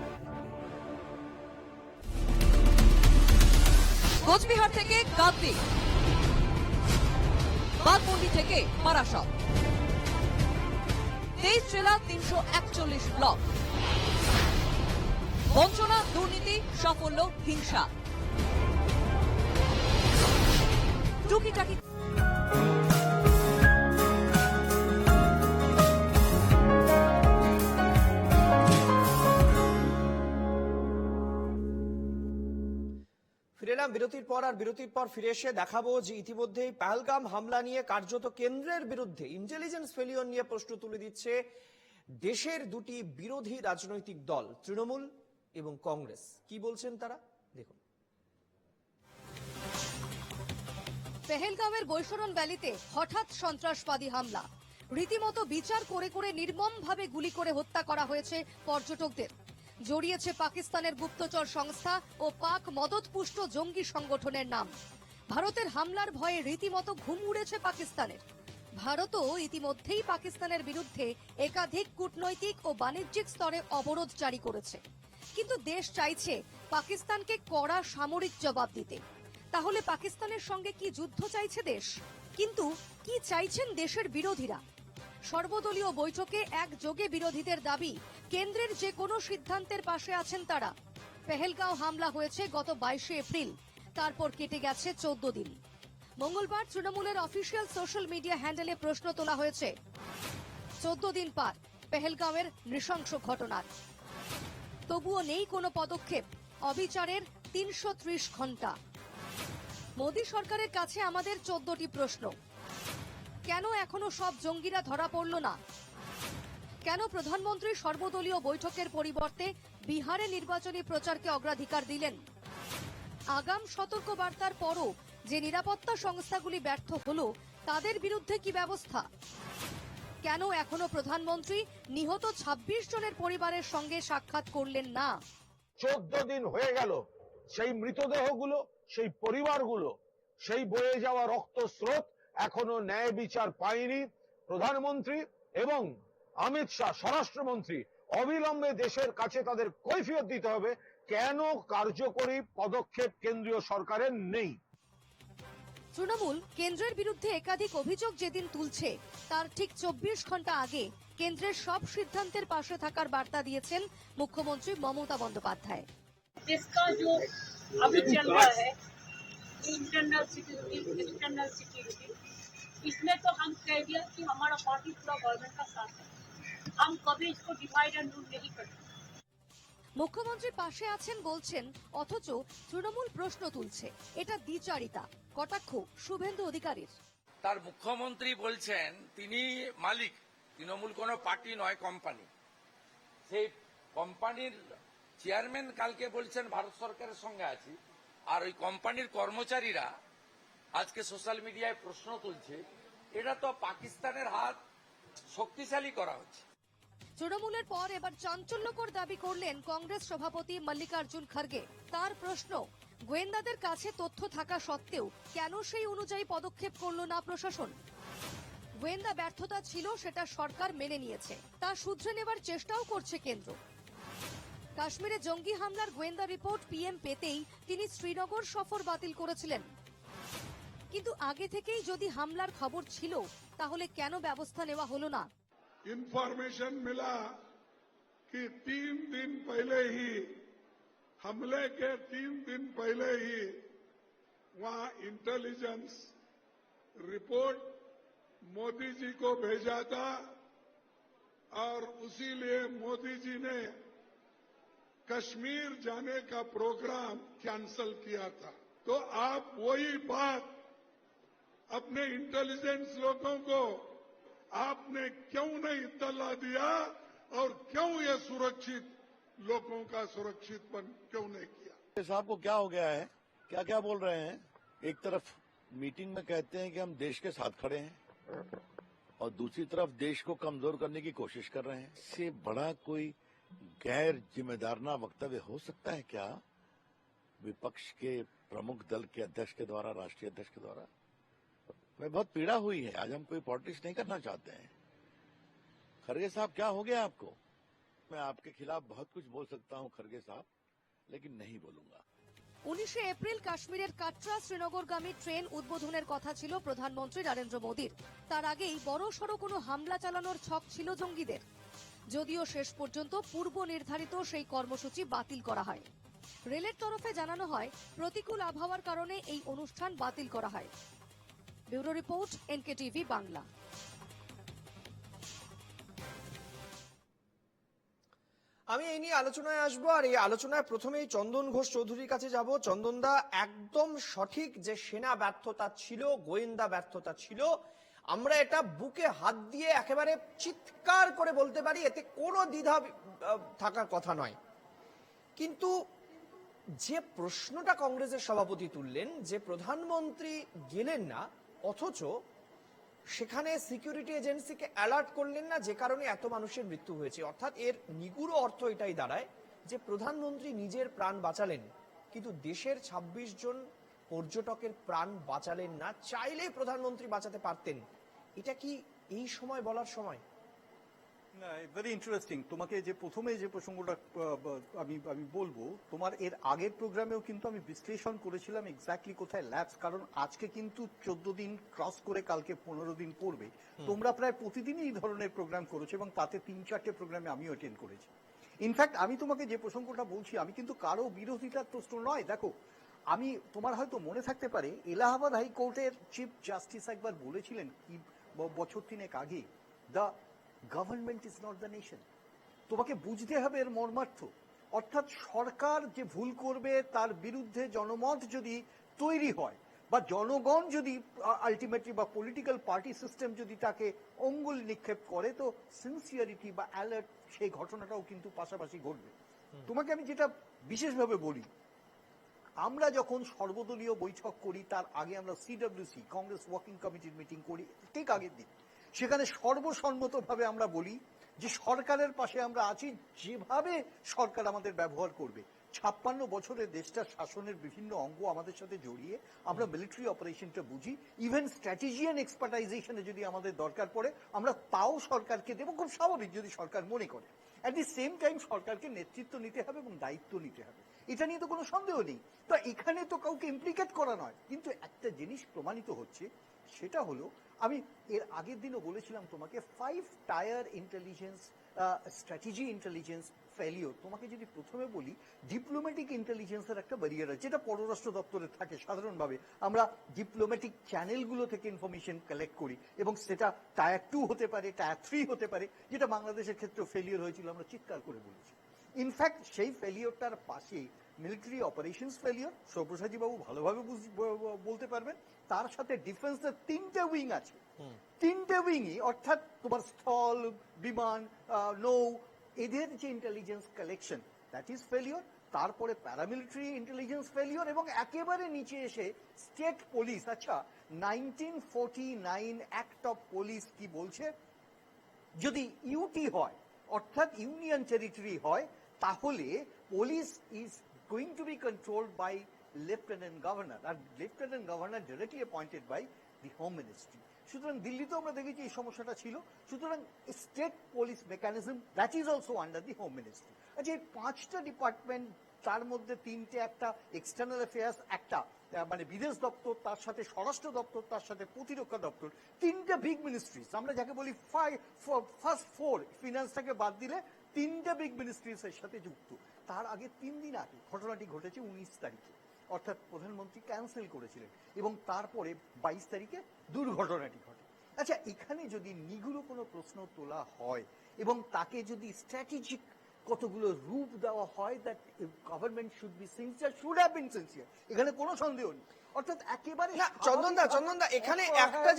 Speaker 2: কোচবিহার থেকে গাদ্দি, বাঘমুন্ডি থেকে মারাসব, 23 জেলা, 341 ব্লক। বঞ্চনা, দুর্নীতি, সাফল্য, হিংসা, টুকিটাকি।
Speaker 1: ফিরে এলাম বিরতির পর। আর বিরতির পর ফিরে এসে দেখাবো যে ইতিমধ্যেই পহেলগাম হামলা নিয়ে কার্যত কেন্দ্রের বিরুদ্ধে ইন্টেলিজেন্স ফেলিওর নিয়ে প্রশ্ন তুলে দিচ্ছে দেশের দুটি বিরোধী রাজনৈতিক দল, তৃণমূল এবং কংগ্রেস। কি বলছেন তারা, দেখুন।
Speaker 2: পেহেলগাঁওয়ের বৈশরণ ভ্যালিতে হঠাৎ সন্ত্রাসবাদী হামলা, রীতিমতো বিচার করে করে নির্মমভাবে গুলি করে হত্যা করা হয়েছে পর্যটকদের। জড়িয়েছে পাকিস্তানের গুপ্তচর সংস্থা ও পাক মদতপুষ্ট জঙ্গি সংগঠনের নাম। ভারতের হামলার ভয়ে রীতিমতো ঘুম উড়েছে পাকিস্তানের। ভারতও ইতিমধ্যেই পাকিস্তানের বিরুদ্ধে একাধিক কূটনৈতিক ও বাণিজ্যিক স্তরে অবরোধ জারি করেছে। কিন্তু দেশ চাইছে পাকিস্তানকে কড়া সামরিক জবাব দিতে। তাহলে পাকিস্তানের সঙ্গে কি যুদ্ধ চাইছে দেশ? কিন্তু কি চাইছেন দেশের বিরোধীরা? সর্বদলীয় বৈঠকে একযোগে বিরোধীদের দাবি, কেন্দ্রের যে কোনো সিদ্ধান্তের পাশে আছেন তারা। পেহেলগাঁও হামলা হয়েছে গত 22 এপ্রিল, তারপর কেটে গেছে 14 দিন। মঙ্গলবার তৃণমূলের অফিসিয়াল সোশ্যাল মিডিয়া হ্যান্ডেলে প্রশ্ন তোলা হয়েছে 14 দিন পার পেহেলগাঁওয়ের নৃশংস ঘটনার, তবুও নেই কোনো পদক্ষেপ। অবিচারের 330 ঘন্টা। মোদী সরকারের কাছে আমাদের 14টি প্রশ্ন। কেন এখনো সব জঙ্গিরা ধরা পড়ল না? কেন প্রধানমন্ত্রী সর্বদলীয় বৈঠকের পরিবর্তে বিহারে নির্বাচনী প্রচারকে অগ্রাধিকার দিলেন? আগাম সতর্কবার্তার পরও যে নিরাপত্তা সংস্থাগুলি ব্যর্থ হলো, তাদের বিরুদ্ধে কি ব্যবস্থা? কেন এখনো প্রধানমন্ত্রী নিহত 26 জনের পরিবারের সঙ্গে সাক্ষাৎ করলেন না?
Speaker 11: 14 দিন হয়ে গেল, সেই মৃতদেহগুলো, সেই পরিবারগুলো, সেই বয়ে যাওয়া রক্তস্রোত এখনো ন্যায় বিচার পায়নি। প্রধানমন্ত্রী এবং অমিত শাহ স্বরাষ্ট্রমন্ত্রী অবিলম্বে দেশের কাছে তাদের কৈফিয়ত দিতে হবে কেন কার্যকরী পদক্ষেপ কেন্দ্রীয় সরকারের নেই।
Speaker 2: তৃণমূল কেন্দ্রের বিরুদ্ধে একাধিক অভিযোগ যেদিন তুলছে, তার ঠিক 24 ঘন্টা আগে কেন্দ্রের সব সিদ্ধান্তের পাশে থাকার বার্তা দিয়েছেন মুখ্যমন্ত্রী মমতা বন্দ্যোপাধ্যায়।
Speaker 12: जिसका जो अभी चल रहा है इंटरनल सिक्योरिटी, एक्सटर्नल सिक्योरिटी, इसमें तो हम कह दिया कि हमारा पार्टी पूरा गवर्नमेंट का साथ है, हम कभी इसको डिवाइड एंड रूल नहीं करते।
Speaker 2: মুখ্যমন্ত্রী পাশে আছেন বলছেন, অথচ তৃণমূল প্রশ্ন তুলছে। এটা দ্বিচারিতা, কটাক্ষ শুভেন্দু অধিকারীর।
Speaker 13: তার মুখ্যমন্ত্রী বলছেন তিনি মালিক, তৃণমূল কোনো পার্টি নয়, কোম্পানি। সেই কোম্পানির চেয়ারম্যান কালকে বলছেন ভারত সরকারের সঙ্গে আছি, আর ওই কোম্পানির কর্মচারীরা আজকে সোশ্যাল মিডিয়ায় প্রশ্ন তুলছে। এটা তো পাকিস্তানের হাত শক্তিশালী করা হচ্ছে।
Speaker 2: তৃণমূলের পর এবার চাঞ্চল্যকর দাবি করলেন কংগ্রেস সভাপতি মল্লিকার্জুন খড়গে। তার প্রশ্ন, গোয়েন্দাদের কাছে তথ্য থাকা সত্ত্বেও কেন সেই অনুযায়ী পদক্ষেপ করল না প্রশাসন? গোয়েন্দা ব্যর্থতা ছিল, সেটা সরকার মেনে নিয়েছে, তা শুধরে নেবার চেষ্টাও করছে কেন্দ্র। কাশ্মীরে জঙ্গি হামলার গোয়েন্দা রিপোর্ট পিএম পেতেই তিনি শ্রীনগর সফর বাতিল করেছিলেন। কিন্তু আগে থেকেই যদি হামলার খবর ছিল তাহলে কেন ব্যবস্থা নেওয়া হলো না?
Speaker 14: इंफॉर्मेशन मिला कि 3 दिन पहले ही, हमले के 3 दिन पहले ही वहां इंटेलिजेंस रिपोर्ट मोदी जी को भेजा था और उसी लिए मोदी जी ने कश्मीर जाने का प्रोग्राम कैंसल किया था। तो आप वही बात अपने इंटेलिजेंस लोगों को आपने क्यों नहीं इत्तला दिया और क्यों ये सुरक्षित लोगों का सुरक्षितपन क्यों नहीं किया?
Speaker 15: साहब को क्या हो गया है, क्या क्या बोल रहे हैं? एक तरफ मीटिंग में कहते हैं कि हम देश के साथ खड़े हैं और दूसरी तरफ देश को कमजोर करने की कोशिश कर रहे हैं। इससे बड़ा कोई गैर जिम्मेदाराना वक्तव्य हो सकता है क्या विपक्ष के प्रमुख दल के अध्यक्ष के द्वारा, राष्ट्रीय अध्यक्ष के द्वारा? मैं बहुत पीड़ा हुई है। आज हम कोई पॉलिटिक्स नहीं करना चाहते हैं। खरगे साहब, क्या हो गया आपको? मैं आपके खिलाफ बहुत कुछ बोल सकता हूं खरगे साहब, लेकिन नहीं बोलूंगा।
Speaker 2: 19 এপ্রিল কাশ্মীরের কাটরা শ্রীনগরগামী ট্রেন উদ্বোধনের কথা ছিল প্রধানমন্ত্রী নরেন্দ্র মোদীর। তার আগেই বড়সড় কোনো হামলা চালানোর ছক ছিল জঙ্গিদের, যদিও শেষ পর্যন্ত পূর্ব নির্ধারিত সেই কর্মসূচি বাতিল করা হয়। রেলের তরফে জানানো হয় প্রতিকূল আবহাওয়ার কারণে এই অনুষ্ঠান বাতিল করা হয়। Bureau report, NKTV Bangla.
Speaker 1: আমি এই নিয়ে আলোচনায় আসবো, আর এই আলোচনায় প্রথমেই চন্দন ঘোষ চৌধুরীর কাছে যাব। চন্দনদা, একদম সঠিক যে সেনা ব্যর্থতা ছিল, গোয়েন্দা ব্যর্থতা ছিল, আমরা এটা বুকে হাত দিয়ে একেবারে চিৎকার করে বলতে পারি, এতে কোনো দ্বিধা থাকার কথা নয়। কিন্তু যে প্রশ্নটা কংগ্রেসের সভাপতি তুললেন যে প্রধানমন্ত্রী গেলেন না, অথচ সেখানে সিকিউরিটি এজেন্সিকে অ্যালার্ট করলেন না, যে কারণে এত মানুষের মৃত্যু হয়েছে, অর্থাৎ এর নিগুড় অর্থ এটাই দাঁড়ায় যে প্রধানমন্ত্রী নিজের প্রাণ বাঁচালেন কিন্তু দেশের 26 জন পর্যটকের প্রাণ বাঁচালেন না। চাইলেই প্রধানমন্ত্রী বাঁচাতে পারতেন। এটা কি এই সময় বলার সময়?
Speaker 8: না, ভেরি ইন্টারেস্টিং। তোমাকে যে প্রথমে যে প্রসঙ্গটা আমি বলবো, তোমার এর আগের প্রোগ্রামেও কিন্তু আমি বিশ্লেষণ করেছিলাম এক্স্যাক্টলি কোথায় ল্যাপস, কারণ আজকে কিন্তু 14 দিন ক্রস করে কালকে 15 দিন পড়বে। তোমরা প্রায় প্রতিদিনই এই ধরনের প্রোগ্রাম করেছো এবং তাতে 3-4টে প্রোগ্রামে আমিও অ্যাটেন্ড করেছি। ইনফ্যাক্ট আমি তোমাকে যে প্রসঙ্গটা বলছি, আমি কিন্তু কারো বিরোধিতার প্রশ্ন নয়। দেখো, আমি তোমার হয়তো মনে থাকতে পারে এলাহাবাদ হাইকোর্টের চিফ জাস্টিস একবার বলেছিলেন কি বছর 3 আগে, the government is not the nation. তোমাকে বুঝতে হবে এর মর্মার্থ। অর্থাৎ সরকার যে ভুল করবে তার বিরুদ্ধে জনমত যদি তৈরি হয় বা জনগণ যদি আলটিমেটলি বা পলিটিক্যাল পার্টি সিস্টেম যদি তাকে অঙ্গুল নিক্ষেপ করে, তো সিনসিয়ারিটি বা অ্যালার্ট সেই ঘটনাটাও কিন্তু পাশাপাশি ঘটবে। তোমাকে আমি যেটা বিশেষভাবে বলি, আমরা যখন সর্বদলীয় বৈঠক করি তার আগে আমরা সিডব্লিউসি কংগ্রেস ওয়ার্কিং কমিটির মিটিং করি ঠিক আগের দিন, সেখানে সর্বসম্মতভাবে আমরা বলি যে সরকারের পাশে আমরা আছি, যেভাবে সরকার আমাদের ব্যবহার করবে। 56 বছরের দেশটার শাসনের বিভিন্ন অঙ্গ আমাদের সাথে জড়িয়ে আমরা মিলিটারি অপারেশনটা বুঝি। ইভেন স্ট্র্যাটেজিয়ান এক্সপার্টাইজেশনে যদি আমাদের দরকার পড়ে আমরা তাও সরকারকে দেবো, খুব স্বাভাবিক যদি সরকার মনে করে। অ্যাট দি সেম টাইম সরকারকে নেতৃত্ব নিতে হবে এবং দায়িত্ব নিতে হবে, এটা নিয়ে তো কোনো সন্দেহ নেই। তো এখানে তো কাউকে ইমপ্লিকেট করা নয়, কিন্তু একটা জিনিস প্রমাণিত হচ্ছে, সেটা হলো আমি এর আগের দিনও বলেছিলাম তোমাকে 5 tyre intelligence strategy intelligence failure. তোমাকে যদি প্রথমে বলি, ডিপ্লোম্যাটিক ইন্টেলিজেন্সের একটা ব্যারিয়ার আছে, যেটা পররাষ্ট্র দপ্তরে থাকে। সাধারণভাবে আমরা ডিপ্লোম্যাটিক চ্যানেলগুলো থেকে ইনফরমেশন কালেক্ট করি এবং সেটা টায়ার 2 হতে পারে, টায়ার 3 হতে পারে, যেটা বাংলাদেশের ক্ষেত্রে ফেলিওর হয়েছিল, আমরা চিৎকার করে বলেছি। ইনফ্যাক্ট সেই ফেলিওরটার পাশে মিলিটারি অপারেশনস ফেলিওর, সব্যসাচী বাবু ভালোভাবে বলতে পারবেন, তার সাথে ডিফেন্সের 3টে উইং আছে। 3টে উইংই, অর্থাৎ তোমার স্থল, বিমান, নৌ, এদের যে intelligence collection, that is failure. তারপরে প্যারামিলিটারি ইন্টেলিজেন্স ফেলিওর, এবং একেবারে নিচে এসে স্টেট পুলিশ। আচ্ছা, 1949 অ্যাক্ট অফ পুলিশ কি বলছে? যদি ইউটি হয়, অর্থাৎ ইউনিয়ন টেরিটরি হয়, তাহলে police is going to be controlled by lieutenant governor, আর lieutenant governor directly appointed by the home ministry. সুতরাং দিল্লিতেও আমরা দেখেছি এই সমস্যাটা ছিল। সুতরাং state police mechanism that is also under the home ministry. আচ্ছা, এই 5টা ডিপার্টমেন্ট, তার মধ্যে 3টে, একটা এক্সটার্নাল অ্যাফেয়ার্স, একটা মানে বিদেশ দপ্তর, তার সাথে স্বরাষ্ট্র দপ্তর, তার সাথে প্রতিরক্ষা দপ্তর, 3টে বিগ মিনিস্ট্রিজ, আমরা যাকে বলি ফার্স্ট ফোর, ফিনান্সটাকে বাদ দিলে 3টে বিগ মিনিস্ট্রিজ এর সাথে যুক্ত। তার আগে 3 দিন আগে ঘটনাটি ঘটেছে 19 তারিখে, অর্থাৎ প্রধানমন্ত্রী ক্যান্সেল করেছিলেন এবং তারপরে 22 তারিখে দুর্ঘটনাটি ঘটে। আচ্ছা, এখানে যদি নিগুড় কোনো প্রশ্ন তোলা হয় এবং তাকে যদি স্ট্র্যাটেজিক কতগুলো রূপ দেওয়া হয়, that government should be sincere, should have been sincere, এখানে কোনো সন্দেহ নেই। অর্থাৎ একেবারে
Speaker 1: না, চন্দনদা এখানে একটা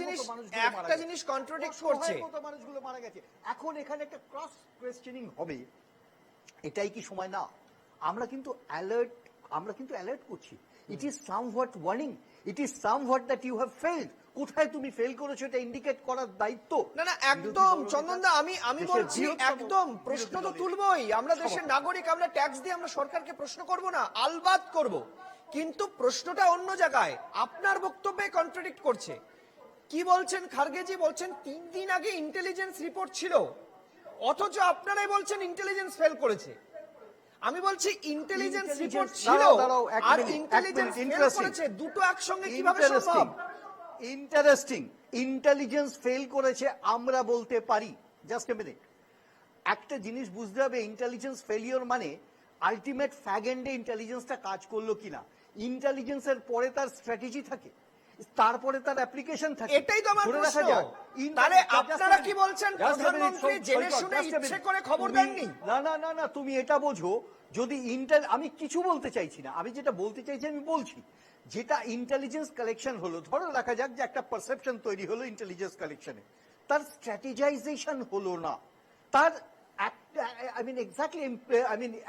Speaker 1: জিনিস কন্ট্রাডিক্ট করছে।
Speaker 8: মানুষগুলো মারা গেছে, এখন এখানে একটা ক্রস কোয়েশ্চেনিং হবে, এটাই কি সময় না? আমরা কিন্তু অ্যালার্ট করছি। It is somewhat warning, it is somewhat that you have failed. কোথায় তুমি ফেল করেছো এটা ইন্ডিকেট করার দায়িত্ব।
Speaker 1: না, একদম চন্দনদা, আমি বলছি একদম প্রশ্ন তো তুলবই। আমরা দেশের নাগরিক, আমরা ট্যাক্স দিয়ে আমরা সরকারকে প্রশ্ন করব না, আলবাত করব, কিন্তু প্রশ্নটা অন্য জায়গায়। আপনার বক্তব্যে কন্ট্রাডিক্ট করছে। কি বলছেন খার্গেজি? বলছেন 3 দিন আগে ইন্টেলিজেন্স রিপোর্ট ছিল, অথচ আপনারাই বলছেন ইন্টেলিজেন্স ফেল করেছে। আমি বলছি ইন্টেলিজেন্স রিপোর্ট ছিল আর ইন্টেলিজেন্স ফেল করেছে, দুটো একসঙ্গে কিভাবে সম্ভব?
Speaker 8: ইন্টারেস্টিং, ইন্টেলিজেন্স ফেল করেছে আমরা বলতে পারি। জাস্ট এ মিনিট, একটা জিনিস বুঝতে হবে, ইন্টেলিজেন্স ফেলিওর মানে আলটিমেট ফ্যাগ এন্ডে ইন্টেলিজেন্সটা কাজ করলো কিনা। ইন্টেলিজেন্সের পরে তার স্ট্র্যাটেজি থাকে, তারপরে তার অ্যাপ্লিকেশন থাকে।
Speaker 1: এটাই তো আমার প্রশ্ন। তাহলে আপনারা কি বলছেন প্রধানমন্ত্রী জেনে শুনে ইচ্ছে করে খবর দেননি?
Speaker 8: না, তুমি এটা বোঝো, যদি আমি কিছু বলতে চাইছি না, আমি যেটা বলতে চাইছি আমি বলছি, যেটা ইন্টেলিজেন্স কালেকশন হলো, ধরো রাখা যাক যে একটা পারসেপশন তৈরি হলো ইন্টেলিজেন্স কালেকশনে, তার স্ট্র্যাটেজাইজেশন হলো না, তার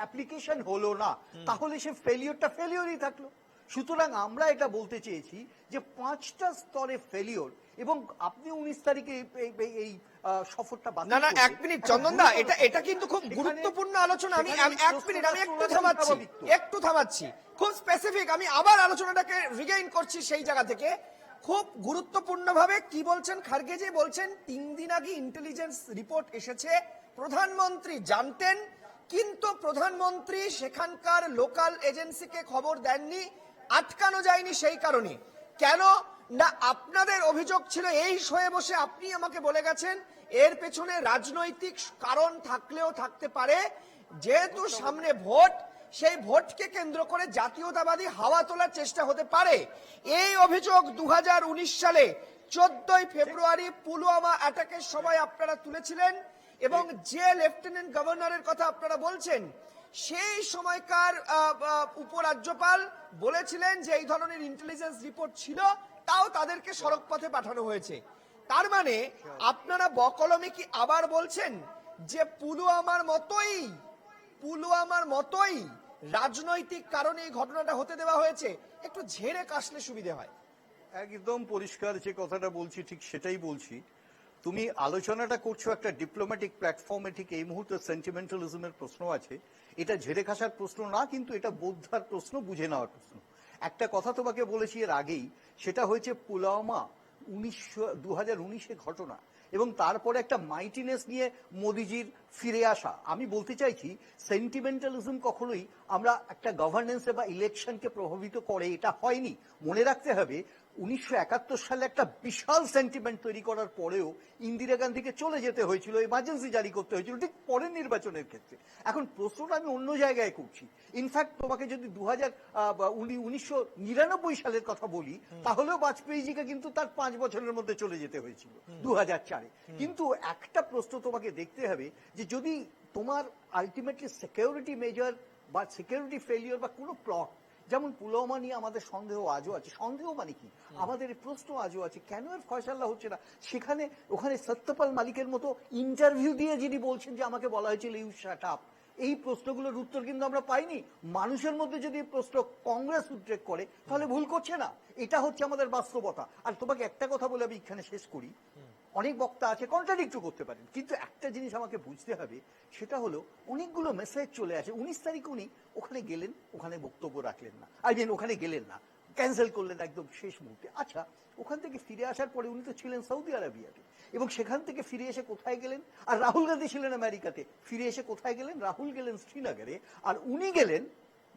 Speaker 8: অ্যাপ্লিকেশন হলো না, তাহলে সে ফেলিওরই থাকলো। সুতরাং আমরা এটা বলতে চেয়েছি যে 5টা স্তরে ফেলিওর, এবং আপনি 19 তারিখে এই সফরটা বাতিল
Speaker 1: না, 1 মিনিট চন্দনদা, এটা কিন্তু খুব গুরুত্বপূর্ণ আলোচনা। আমি 1 মিনিট, আমি একটু থামাচ্ছি, খুব স্পেসিফিক। আমি আবার আলোচনাটাকে রিগেইন করছি সেই জায়গা থেকে, খুব গুরুত্বপূর্ণ ভাবে। কি বলছেন খার্গেজি? বলছেন 3 দিন আগে ইন্টেলিজেন্স রিপোর্ট এসেছে, প্রধানমন্ত্রী জানতেন, কিন্তু প্রধানমন্ত্রী সেখানকার লোকাল এজেন্সিকে খবর দেননি, আটকানো যায়নি সেই কারণে। কেন না, আপনাদের অভিযোগ ছিল এই শোয়ে বসে আপনি আমাকে বলে গেছেন এর পেছনে রাজনৈতিক কারণ থাকলেও থাকতে পারে, যেহেতু সামনে ভোট, সেই ভোটকে কেন্দ্র করে জাতীয়তাবাদী হাওয়া তোলার চেষ্টা হতে পারে। এই অভিযোগ 2019 সালে 14 ফেব্রুয়ারি পুলওয়ামা অ্যাটাকের সময় আপনারা তুলেছিলেন, এবং যে লেফটেন্যান্ট গভর্নরের কথা আপনারা বলছেন, সেই সময়কার উপরাজ্যপাল বলেছিলেন যে এই ধরনের ইন্টেলিজেন্স রিপোর্ট ছিল, তাও তাদেরকে সড়ক পথে পাঠানো হয়েছে। তার মানে আপনারা বকলমে কি আবার বলছেন যে পুলওয়ামার মতোই রাজনৈতিক কারণে এই ঘটনাটা হতে দেওয়া হয়েছে? একটু ঝেড়ে কাশলে সুবিধে হয়।
Speaker 8: একদম পরিষ্কার যে কথাটা বলছি ঠিক সেটাই বলছি। তুমি আলোচনাটা করছো একটা ডিপ্লোম্যাটিক প্ল্যাটফর্মে, ঠিক এই মুহূর্তে সেন্টিমেন্টালিজমের প্রশ্ন আছে, এটা ঝেড়ে খাসার প্রশ্ন না, কিন্তু এটা বোদ্ধার প্রশ্ন, বুঝে নেওয়ার প্রশ্ন। একটা কথা তোমাকে বলেছি এর আগেই, সেটা হয়েছে পুলওয়ামা 2019-এ ঘটনা, এবং তারপরে একটা মাইটিনেস নিয়ে মোদিজির ফিরে আসা। আমি বলতে চাইছি সেন্টিমেন্টালিজম কখনোই আমরা একটা গভর্নেন্সে বা ইলেকশনকে প্রভাবিত করে, এটা হয়নি। মনে রাখতে হবে 1971 সালে একটা বিশাল সেন্টিমেন্ট তৈরি করার পরেও ইন্দিরা গান্ধীকে চলে যেতে হয়েছিল, এমার্জেন্সি জারি করতে হয়েছিল ঠিক পরের নির্বাচনের ক্ষেত্রে। এখন প্রশ্নটা আমি অন্য জায়গায় করছি। ইনফ্যাক্ট তোমাকে যদি 1999 সালের কথা বলি, তাহলেও বাজপেয়ীজিকে কিন্তু তার 5 বছরের মধ্যে চলে যেতে হয়েছিল 2004-এ। কিন্তু একটা প্রশ্ন তোমাকে দেখতে হবে যে যদি তোমার আলটিমেটলি সিকিউরিটি মেজার বা সিকিউরিটি ফেলিওর বা কোনো প্লট, যেমন পুলওয়ামা নিয়ে আমাদের সন্দেহ আজও আছে, সন্দেহ মানে কি, আমাদের প্রশ্ন আজও আছে, কেন এর ফয়সালা হচ্ছে না? ওখানে সত্যপাল মালিকের মতো ইন্টারভিউ দিয়ে যিনি বলছেন যে আমাকে বলা হয়েছিল ইউ শাট আপ, এই প্রশ্নগুলোর উত্তর কিন্তু আমরা পাইনি। মানুষের মধ্যে যদি প্রশ্ন কংগ্রেস উদ্রেক করে, তাহলে ভুল করছে না। এটা হচ্ছে আমাদের বাস্তবতা। আর তোমাকে একটা কথা বলে আমি এখানে শেষ করি, অনেক বক্তা আছে কন্ট্রাডিক্টও করতে পারেন, কিন্তু একটা জিনিস আমাকে বুঝতে হবে, সেটা হলো অনেকগুলো মেসেজ চলে আসে। 19 তারিখ উনি ওখানে গেলেন, ওখানে বক্তব্য রাখলেন না, ওখানে গেলেন না, ক্যান্সেল করলেন একদম শেষ মুহূর্তে। আচ্ছা, ওখান থেকে ফিরে আসার পরে উনি তো ছিলেন সৌদি আরবিয়াতে, এবং সেখান থেকে ফিরে এসে কোথায় গেলেন? আর রাহুল গান্ধী ছিলেন আমেরিকাতে, ফিরে এসে কোথায় গেলেন? রাহুল গেলেন শ্রীনগরে, আর উনি গেলেন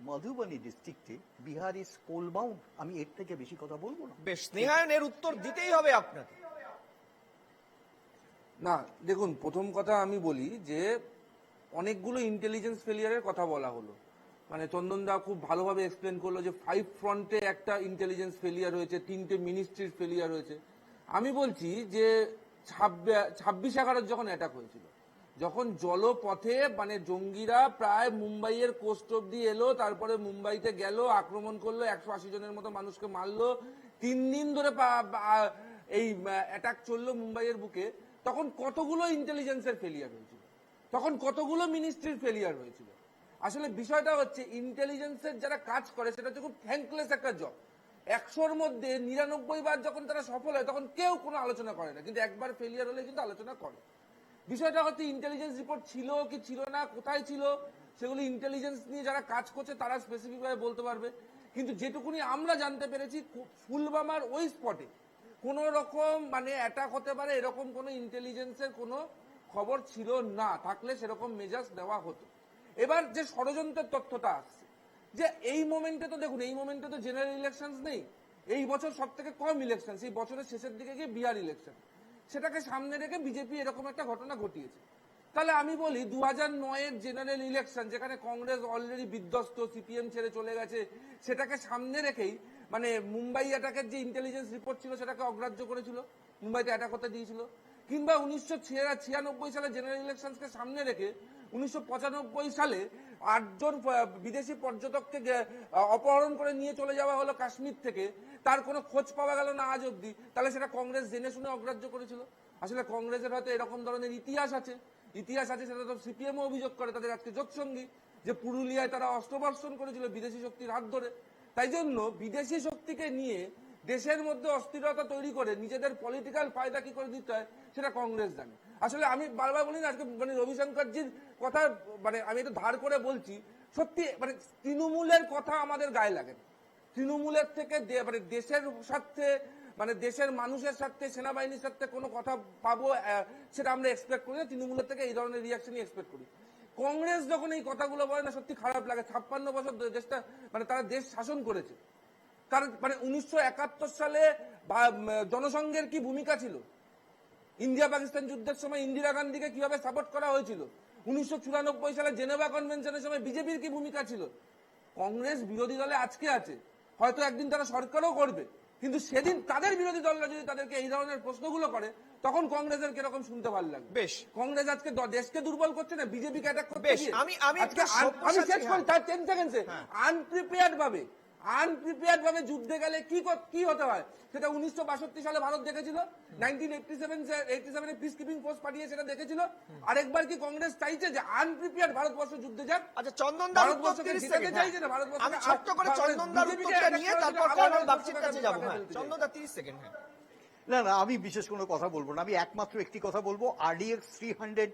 Speaker 8: মধুবনী ডিস্ট্রিক্টে, বিহার ইজ কোল বাউন্ড। আমি এর থেকে বেশি কথা বলবো না।
Speaker 1: বেশ, স্নেহায়নের উত্তর দিতেই হবে আপনাকে।
Speaker 9: না দেখুন, প্রথম কথা আমি বলি যে অনেকগুলো ইন্টেলিজেন্স ফেলিয়ারের কথা বলা হলো, মানে চন্দনদা খুব ভালোভাবে এক্সপ্লেন করলো যে 5 ফ্রন্টে একটা ইন্টেলিজেন্স ফেলিয়ার হয়েছে, 3টে মিনিস্ট্রির ফেলিয়ার হয়েছে। আমি বলছি যে 26/11 যখন অ্যাটাক হয়েছিল, যখন জলপথে মানে জঙ্গিরা প্রায় মুম্বাইয়ের কোস্ট অব্দি এলো, তারপরে মুম্বাইতে গেল, আক্রমণ করলো, 180 জনের মতো মানুষকে মারলো, 3 দিন ধরে এই অ্যাটাক চললো মুম্বাইয়ের বুকে, তখন কতগুলো ইন্টেলিজেন্সের ফেলিয়ার হয়েছিল, তখন কতগুলো মিনিস্ট্রির ফেলিয়ার হয়েছিল। আসলে বিষয়টা হচ্ছে ইন্টেলিজেন্সের যারা কাজ করে সেটা হচ্ছে খুব থ্যাঙ্কলেস একটা জব। 100-র মধ্যে 99 বার যখন তারা সফল হয় তখন কেউ কোনো আলোচনা করে না, কিন্তু একবার ফেলিয়ার হলে কিন্তু আলোচনা করে। বিষয়টা হচ্ছে ইন্টেলিজেন্স রিপোর্ট ছিল কি ছিল না, কোথায় ছিল, সেগুলো ইন্টেলিজেন্স নিয়ে যারা কাজ করছে তারা স্পেসিফিক ভাবে বলতে পারবে। কিন্তু যেটুকুনি আমরা জানতে পেরেছি, ফুলবামার ওই স্পটে কোন রকম মানে অ্যাটাক হতে পারে এরকম কোনো ইন্টেলিজেন্সের কোনো খবর ছিল না, থাকলে সেরকম মেজাজ দেওয়া হতো। এবার যে ষড়যন্ত্রের তথ্যটা আসছে, যে এই মোমেন্টে তো দেখুন, এই মোমেন্টে তো জেনারেল ইলেকশন নেই, এই বছর সব থেকে কম ইলেকশন, সেই বছরের শেষের দিকে গিয়ে বিহার ইলেকশন, সেটাকে সামনে রেখে বিজেপি এরকম একটা ঘটনা ঘটিয়েছে। তাহলে আমি বলি 2009-এর জেনারেল ইলেকশন, যেখানে কংগ্রেস অলরেডি বিধ্বস্ত, সিপিএম ছেড়ে চলে গেছে, সেটাকে সামনে রেখেই মানে মুম্বাই অ্যাটাকের যে ইন্টেলিজেন্স রিপোর্ট ছিল সেটাকে অগ্রাহ্য করেছিল, মুম্বাইতে অ্যাটাক হতে দিয়েছিল। কিংবা 1996 সালে জেনারেল ইলেকশনকে সামনে রেখে 1995 সালে 8 জন বিদেশি পর্যটককে অপহরণ করে নিয়ে চলে যাওয়া হলো কাশ্মীর থেকে, তার কোনো খোঁজ পাওয়া গেল না আজ অব্দি। তাহলে সেটা কংগ্রেস জেনে শুনে অগ্রাহ্য করেছিল। আসলে কংগ্রেসের হয়তো এরকম ধরনের ইতিহাস আছে, সেটা তো সিপিএমও অভিযোগ করে, তাদের আজকে যোগসঙ্গী, যে পুরুলিয়ায় তারা অস্ত্রবর্ষণ করেছিল বিদেশি শক্তির হাত ধরে। তাই জন্য বিদেশি শক্তিকে নিয়ে দেশের মধ্যে অস্থিরতা তৈরি করে নিজেদের পলিটিক্যাল ফায়দা কি করে দিতে হয় সেটা কংগ্রেস জানে। আসলে আমি বারবার বলি না, আজকে মানে রবিশঙ্করজির কথা মানে আমি একটু ধার করে বলছি, সত্যি মানে তৃণমূলের কথা আমাদের গায়ে লাগে না। তৃণমূলের থেকে মানে দেশের স্বার্থে, মানে দেশের মানুষের স্বার্থে, সেনাবাহিনীর স্বার্থে কোনো কথা পাবো সেটা আমরা এক্সপেক্ট করি না। তৃণমূলের থেকে এই ধরনের রিয়াকশনই এক্সপেক্ট করি। কংগ্রেস যখন এই কথাগুলো বলে না, সত্যি খারাপ লাগে। 56 বছর দেশটা মানে তারা দেশ শাসন করেছে, কারণ মানে 1971 সালে জনসংঘের কি ভূমিকা ছিল, ইন্ডিয়া পাকিস্তান যুদ্ধের সময় ইন্দিরা গান্ধীকে কিভাবে সাপোর্ট করা হয়েছিল, 1994 সালে জেনেভা কনভেনশনের সময় বিজেপির কি ভূমিকা ছিল। কংগ্রেস বিরোধী দলে আজকে আছে, হয়তো একদিন তারা সরকারও করবে, কিন্তু সেদিন তাদের বিরোধী দলরা যদি তাদেরকে এই ধরনের প্রশ্নগুলো করে তখন কংগ্রেসের কিরকম শুনতে ভালো লাগবে।
Speaker 1: বেশ,
Speaker 9: কংগ্রেস আজকে দেশকে দুর্বল করছে না, বিজেপিকে অ্যাটাক করছে।
Speaker 1: বেশ, আমি
Speaker 9: শেষ করি তার 10 সেকেন্ডে। আনপ্রিপেয়ার্ড ভাবে যুদ্ধে গেলে কি হতে হয় সেটা 1962 সালে ভারত দেখেছিল, 1987 পিস কিপিং ফোর্স পাঠিয়ে সেটা দেখেছিল। আরেকবার কি কংগ্রেস চাইছে যে আনপ্রিপেয়ার্ড ভারতবর্ষ যুদ্ধে যাক?
Speaker 1: আচ্ছা, চন্দনদার উত্তরকে জিতাতে চাইছে না ভারতবর্ষ। আমি ছোট্ট করে চন্দনদার উত্তরটা নিয়ে তারপর কর্নেল বাগচির কাছে যাব। হ্যাঁ, চন্দনদা 30 সেকেন্ড। হ্যাঁ,
Speaker 8: না না, আমি বিশেষ কোনো কথা বলবো না। আমি একমাত্র একটি কথা বলবো, RDX 300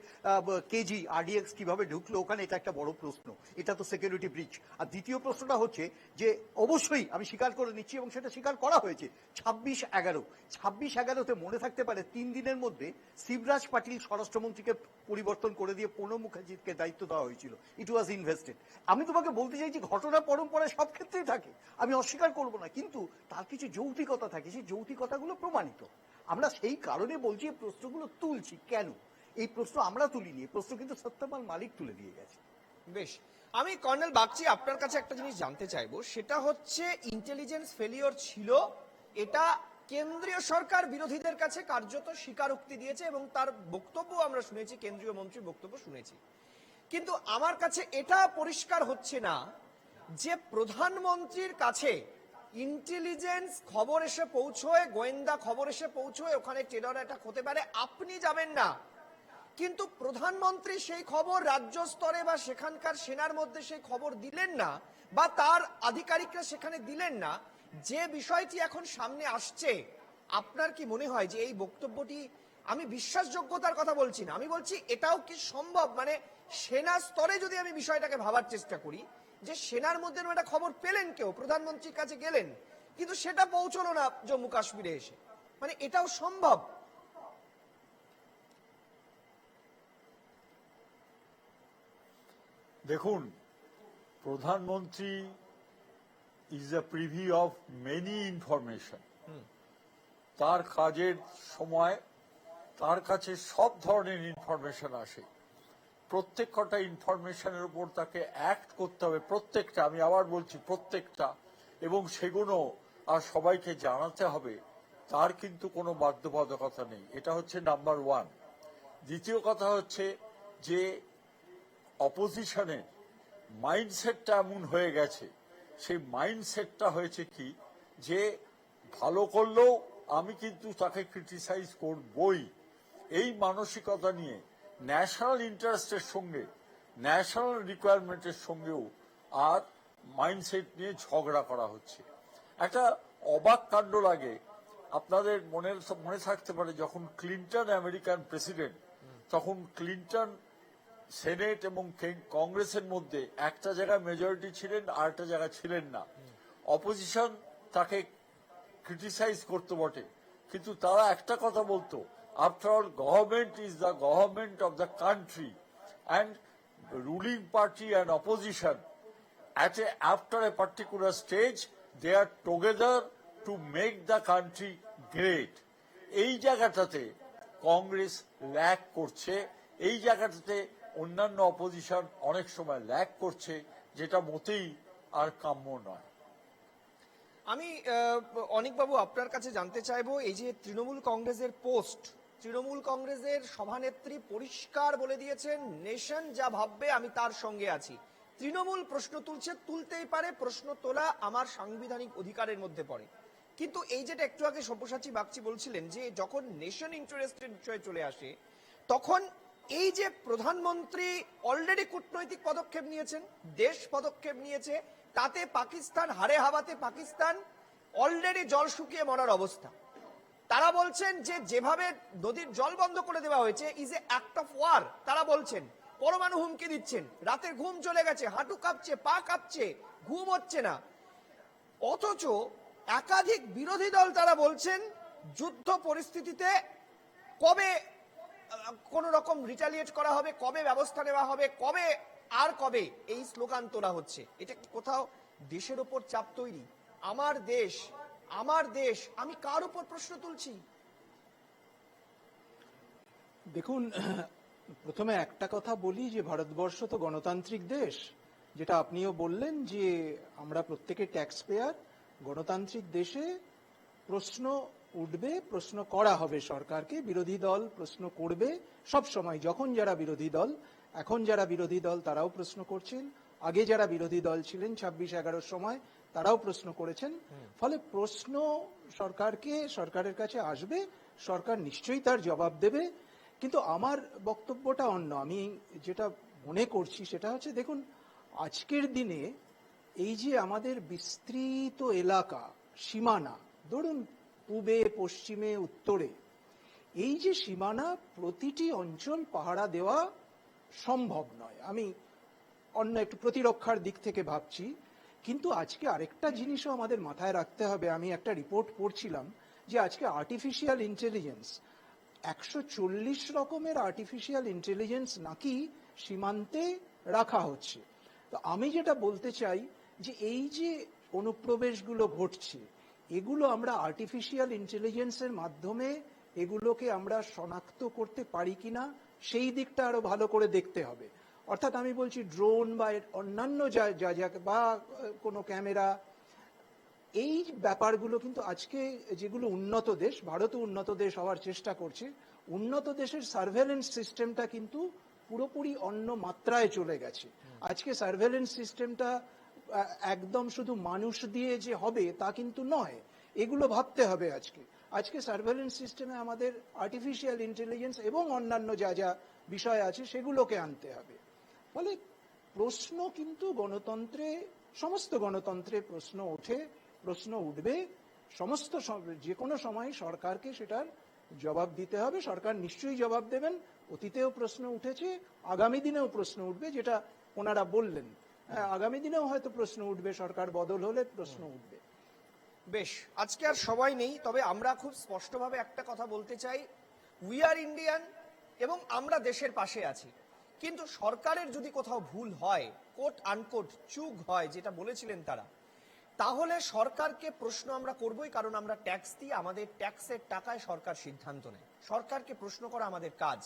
Speaker 8: কেজি RDX কিভাবে ঢুকলো ওখানে, এটা একটা বড় প্রশ্ন। এটা তো সিকিউরিটি ব্রিচ। আর দ্বিতীয় প্রশ্নটা হচ্ছে যে অবশ্যই আমি স্বীকার করে নিচ্ছি, এবং সেটা স্বীকার করা হয়েছে, 26/11-তে মনে থাকতে পারে 3 দিনের মধ্যে শিবরাজ পাটিল স্বরাষ্ট্রমন্ত্রীকে পরিবর্তন করে দিয়ে প্রণব মুখার্জিকে দায়িত্ব দেওয়া হয়েছিল। ইট ওয়াজ ইনভেস্টেড। আমি তোমাকে বলতে চাইছি, ঘটনা পরম্পরায় সব ক্ষেত্রেই থাকে, আমি অস্বীকার করবো না, কিন্তু তার কিছু যৌক্তিকতা থাকে, সেই যৌক্তিকতাগুলো প্রমাণিত। আমরা সেই কারণে বলছি এই প্রশ্নগুলো তুলছি। কেন এই প্রশ্ন আমরা তুলিনি, এই প্রশ্ন কিন্তু সত্যপাল মালিক তুলে দিয়ে গেছে।
Speaker 1: বেশ, আমি কর্নেল বাগচি আপনার কাছে একটা জিনিস জানতে চাইবো, সেটা হচ্ছে ইন্টেলিজেন্স ফেলিওর ছিল, এটা কেন্দ্রীয় সরকার বিরোধীদের কাছে কার্যত স্বীকারোক্তি দিয়েছে এবং তার বক্তব্য আমরা শুনেছি, কেন্দ্রীয় মন্ত্রীর বক্তব্য শুনেছি। কিন্তু আমার কাছে এটা পরিষ্কার হচ্ছে না যে প্রধানমন্ত্রীর কাছে ইন্টেলিজেন্স খবর এসে পৌঁছয়, গোয়েন্দা খবর এসে পৌঁছয় ওখানে টেরর অ্যাটাক হতে পারে, আপনি যাবেন না, কিন্তু প্রধানমন্ত্রী সেই খবর রাজ্য স্তরে বা সেখানকার সেনার মধ্যে সেই খবর দিলেন না, বা তার আধিকারিকরা সেখানে দিলেন না। যে বিষয়টি এখন সামনে আসছে, আপনার কি মনে হয় যে এই বক্তব্যটি আমি বিশ্বাসযোগ্যতার কথা বলছি না, আমি বলছি এটাও কি সম্ভব, মানে সেনা স্তরে যদি আমি বিষয়টাকে ভাবার চেষ্টা করি যে সেনার মধ্যে একটা খবর পেলেন কেউ, প্রধানমন্ত্রীর কাছে গেলেন, কিন্তু সেটা পৌঁছলো না জম্মু কাশ্মীরে এসে, মানে এটাও সম্ভব।
Speaker 6: দেখুন, প্রধানমন্ত্রী is a privy of many information. তার কাজের সময় তার কাছে সব ধরনের ইনফরমেশন আসে, প্রত্যেক কটা ইনফরমেশনের উপর তাকে অ্যাক্ট করতে হবে, প্রত্যেকটা, আমি আবার বলছি প্রত্যেকটা, এবং সেগুলো আর সবাইকে জানাতে হবে, তার কিন্তু কোনো বাধ্যবাধকতা নেই। এটা হচ্ছে নাম্বার ওয়ান। দ্বিতীয় কথা হচ্ছে যে অপোজিশনের মাইন্ডসেটটা এমন হয়ে গেছে, সেই মাইন্ডসেটটা হয়েছে কি যে ভালো করলেও আমি কিন্তু তাকে ক্রিটিসাইজ করবই, এই মানসিকতা নিয়ে ন্যাশনাল ইন্টারেস্টের সঙ্গে ন্যাশনাল রিকোয়ারমেন্টের সঙ্গেও আর মাইন্ডসেট নিয়ে ঝগড়া করা হচ্ছে। একটা অবাক কাণ্ড লাগে, আপনাদের মনে থাকতে পারে যখন ক্লিন্টন আমেরিকান প্রেসিডেন্ট, তখন ক্লিন্টন সেনেট এবং কংগ্রেসের মধ্যে একটা জায়গায় মেজরিটি ছিলেন, আর একটা জায়গায় ছিলেন না। অপোজিশন তাকে ক্রিটিসাইজ করতে বটে, কিন্তু তারা একটা কথা বলতো, after all government is the government of the country and ruling party and opposition after a particular stage they are together to make the country great. এই জায়গাটাতে কংগ্রেস ল্যাক করছে, এই জায়গাটাতে অন্যান্য অপোজিশন অনেক সময় ল্যাক করছে, যেটা মোটেই আর কাম্য নয়।
Speaker 1: আমি অনিকবাবু আপনার কাছে জানতে চাইবো, এই যে তৃণমূল কংগ্রেসের পোস্ট, তৃণমূল কংগ্রেসের সভানেত্রী পরিষ্কার বলে দিয়েছেন নেশন যা ভাববে আমি তার সঙ্গে আছি। তৃণমূল প্রশ্ন তুলছে, তুলতেই পারে, প্রশ্ন তোলা আমার সাংবিধানিক অধিকারের মধ্যে পড়ে, কিন্তু এই যেটা একটু আগে সব্যসাচী বাগচি বলছিলেন যে যখন নেশন ইন্টারেস্টের বিষয়ে চলে আসে, তখন এই যে প্রধানমন্ত্রী অলরেডি কূটনৈতিক পদক্ষেপ নিয়েছেন, দেশ পদক্ষেপ নিয়েছে, তাতে পাকিস্তান হারে হাওয়াতে, পাকিস্তান অলরেডি জল শুকিয়ে মরার অবস্থা। তারা বলছেন যে যেভাবে নদীর জল বন্ধ করে দেওয়া হয়েছে is a act of war. তারা বলছেন পরমাণু হুমকি দিচ্ছেন, রাতের ঘুম চলে গেছে, হাঁটু কাঁপছে, পা কাঁপছে, ঘুম হচ্ছে না। অথচ একাধিক বিরোধী দল তারা বলছেন যুদ্ধ পরিস্থিতিতে কবে কোন রকম রিটালিয়েট করা হবে, কবে ব্যবস্থা নেওয়া হবে, কবে আর কবে এই স্লোগান তোলা হচ্ছে। এটা কি কোথাও দেশের উপর চাপ তৈরি? আমার দেশ, আমার দেশ, আমি কার উপর প্রশ্ন তুলছি?
Speaker 7: দেখুন, প্রথমে একটা কথা বলি যে ভারতবর্ষ তো গণতান্ত্রিক দেশ, যেটা আপনিও বললেন যে আমরা প্রত্যেকে ট্যাক্স পেয়ার। গণতান্ত্রিক দেশে প্রশ্ন উঠবে, প্রশ্ন করা হবে সরকারকে, বিরোধী দল প্রশ্ন করবে সব সময়। যখন যারা বিরোধী দল, এখন যারা বিরোধী দল তারাও প্রশ্ন করছেন, আগে যারা বিরোধী দল ছিলেন 26-11 সময় তারাও প্রশ্ন করেছেন। ফলে প্রশ্ন সরকারের কাছে আসবে, সরকার নিশ্চয়ই তার জবাব দেবে। কিন্তু আমার বক্তব্যটা অন্য। আমি যেটা মনে করছি সেটা হচ্ছে, দেখুন আজকের দিনে এই যে আমাদের বিস্তৃত এলাকা, সীমানা, ধরুন পূবে, পশ্চিমে, উত্তরে, এই যে সীমানা, প্রতিটি অঞ্চল পাহারা দেওয়া সম্ভব নয়। আমি অন্য একটু প্রতিরক্ষার দিক থেকে ভাবছি, কিন্তু আজকে আরেকটা জিনিসও আমাদের মাথায় রাখতে হবে। আমি একটা রিপোর্ট পড়ছিলাম যে আজকে আর্টিফিশিয়াল ইন্টেলিজেন্স, 140 রকমের আর্টিফিশিয়াল ইন্টেলিজেন্স নাকি সীমান্তে রাখা হচ্ছে। তো আমি যেটা বলতে চাই যে এই যে অনুপ্রবেশগুলো ঘটছে, এগুলো আমরা আর্টিফিশিয়াল ইন্টেলিজেন্সের মাধ্যমে এগুলোকে আমরা শনাক্ত করতে পারি কিনা সেই দিকটা আরো ভালো করে দেখতে হবে। অর্থাৎ আমি বলছি ড্রোন বা অন্যান্য বা কোনো ক্যামেরা, এই ব্যাপারগুলো কিন্তু আজকে যেগুলো উন্নত দেশ, ভারতও উন্নত দেশ হওয়ার চেষ্টা করছে, উন্নত দেশের সার্ভেলেন্স সিস্টেমটা কিন্তু পুরোপুরি অন্য মাত্রায় চলে গেছে। আজকে সার্ভেলেন্স সিস্টেমটা একদম শুধু মানুষ দিয়ে যে হবে তা কিন্তু নয়, এগুলো ভাবতে হবে। আজকে সার্ভেলেন্স সিস্টেমে আমাদের আর্টিফিশিয়াল ইন্টেলিজেন্স এবং অন্যান্য যা যা বিষয় আছে সেগুলোকে আনতে হবে। ফলে প্রশ্ন কিন্তু গণতন্ত্রে, সমস্ত গণতন্ত্রে প্রশ্ন ওঠে, প্রশ্ন উঠবে, যে কোনো সময় সরকারকে সেটার জবাব দিতে হবে। সরকার নিশ্চয়ই জবাব দেবেন। অতীতেও প্রশ্ন উঠেছে, আগামী দিনেও প্রশ্ন উঠবে, যেটা ওনারা বললেন। হ্যাঁ, আগামী দিনেও হয়তো প্রশ্ন উঠবে, সরকার বদল হলে প্রশ্ন উঠবে।
Speaker 1: বেশ, আজকে আর সবাই নেই, তবে আমরা খুব স্পষ্টভাবে একটা কথা বলতে চাই, উই আর ইন্ডিয়ান এবং আমরা দেশের পাশে আছি। কিন্তু সরকারের যদি কোথাও ভুল হয়, কোট আনকোট চুক হয়, যেটা বলেছিলেন তারা, তাহলে সরকারকে প্রশ্ন আমরা করবই, কারণ আমরা ট্যাক্স দিই, আমাদের ট্যাক্সের টাকায় সরকার সিদ্ধান্ত নেয়। সরকারকে প্রশ্ন করা আমাদের কাজ।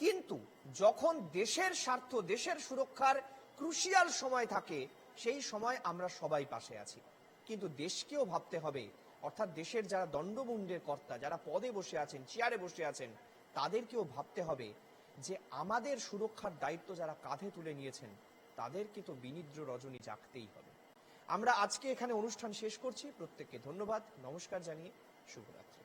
Speaker 1: কিন্তু যখন দেশের স্বার্থ, দেশের সুরক্ষার ক্রুশিয়াল সময় থাকে, সেই সময় আমরা সবাই পাশে আছি। কিন্তু দেশকেও ভাবতে হবে, অর্থাৎ দেশের যারা দণ্ডমুণ্ডের কর্তা, যারা পদে বসে আছেন, চেয়ারে বসে আছেন, তাদেরকেও ভাবতে হবে যে আমাদের সুরক্ষার দায়িত্ব যারা কাঁধে তুলে নিয়েছেন, তাদেরকে তো বিনিদ্র রজনী জাগতেই হবে। আমরা আজকে এখানে অনুষ্ঠান শেষ করছি। প্রত্যেককে ধন্যবাদ, নমস্কার জানিয়ে শুভরাত্রি।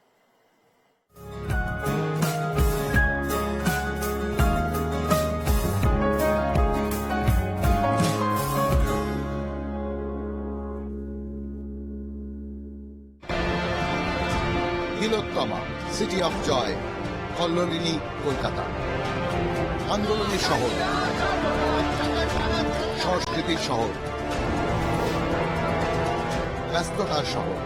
Speaker 10: তিলোত্তমা, সিটি অফ জয়, কল্লোলিনী, কলকাতা। আন্দোলনের শহর, সংস্কৃতির শহর, ব্যস্ততার শহর।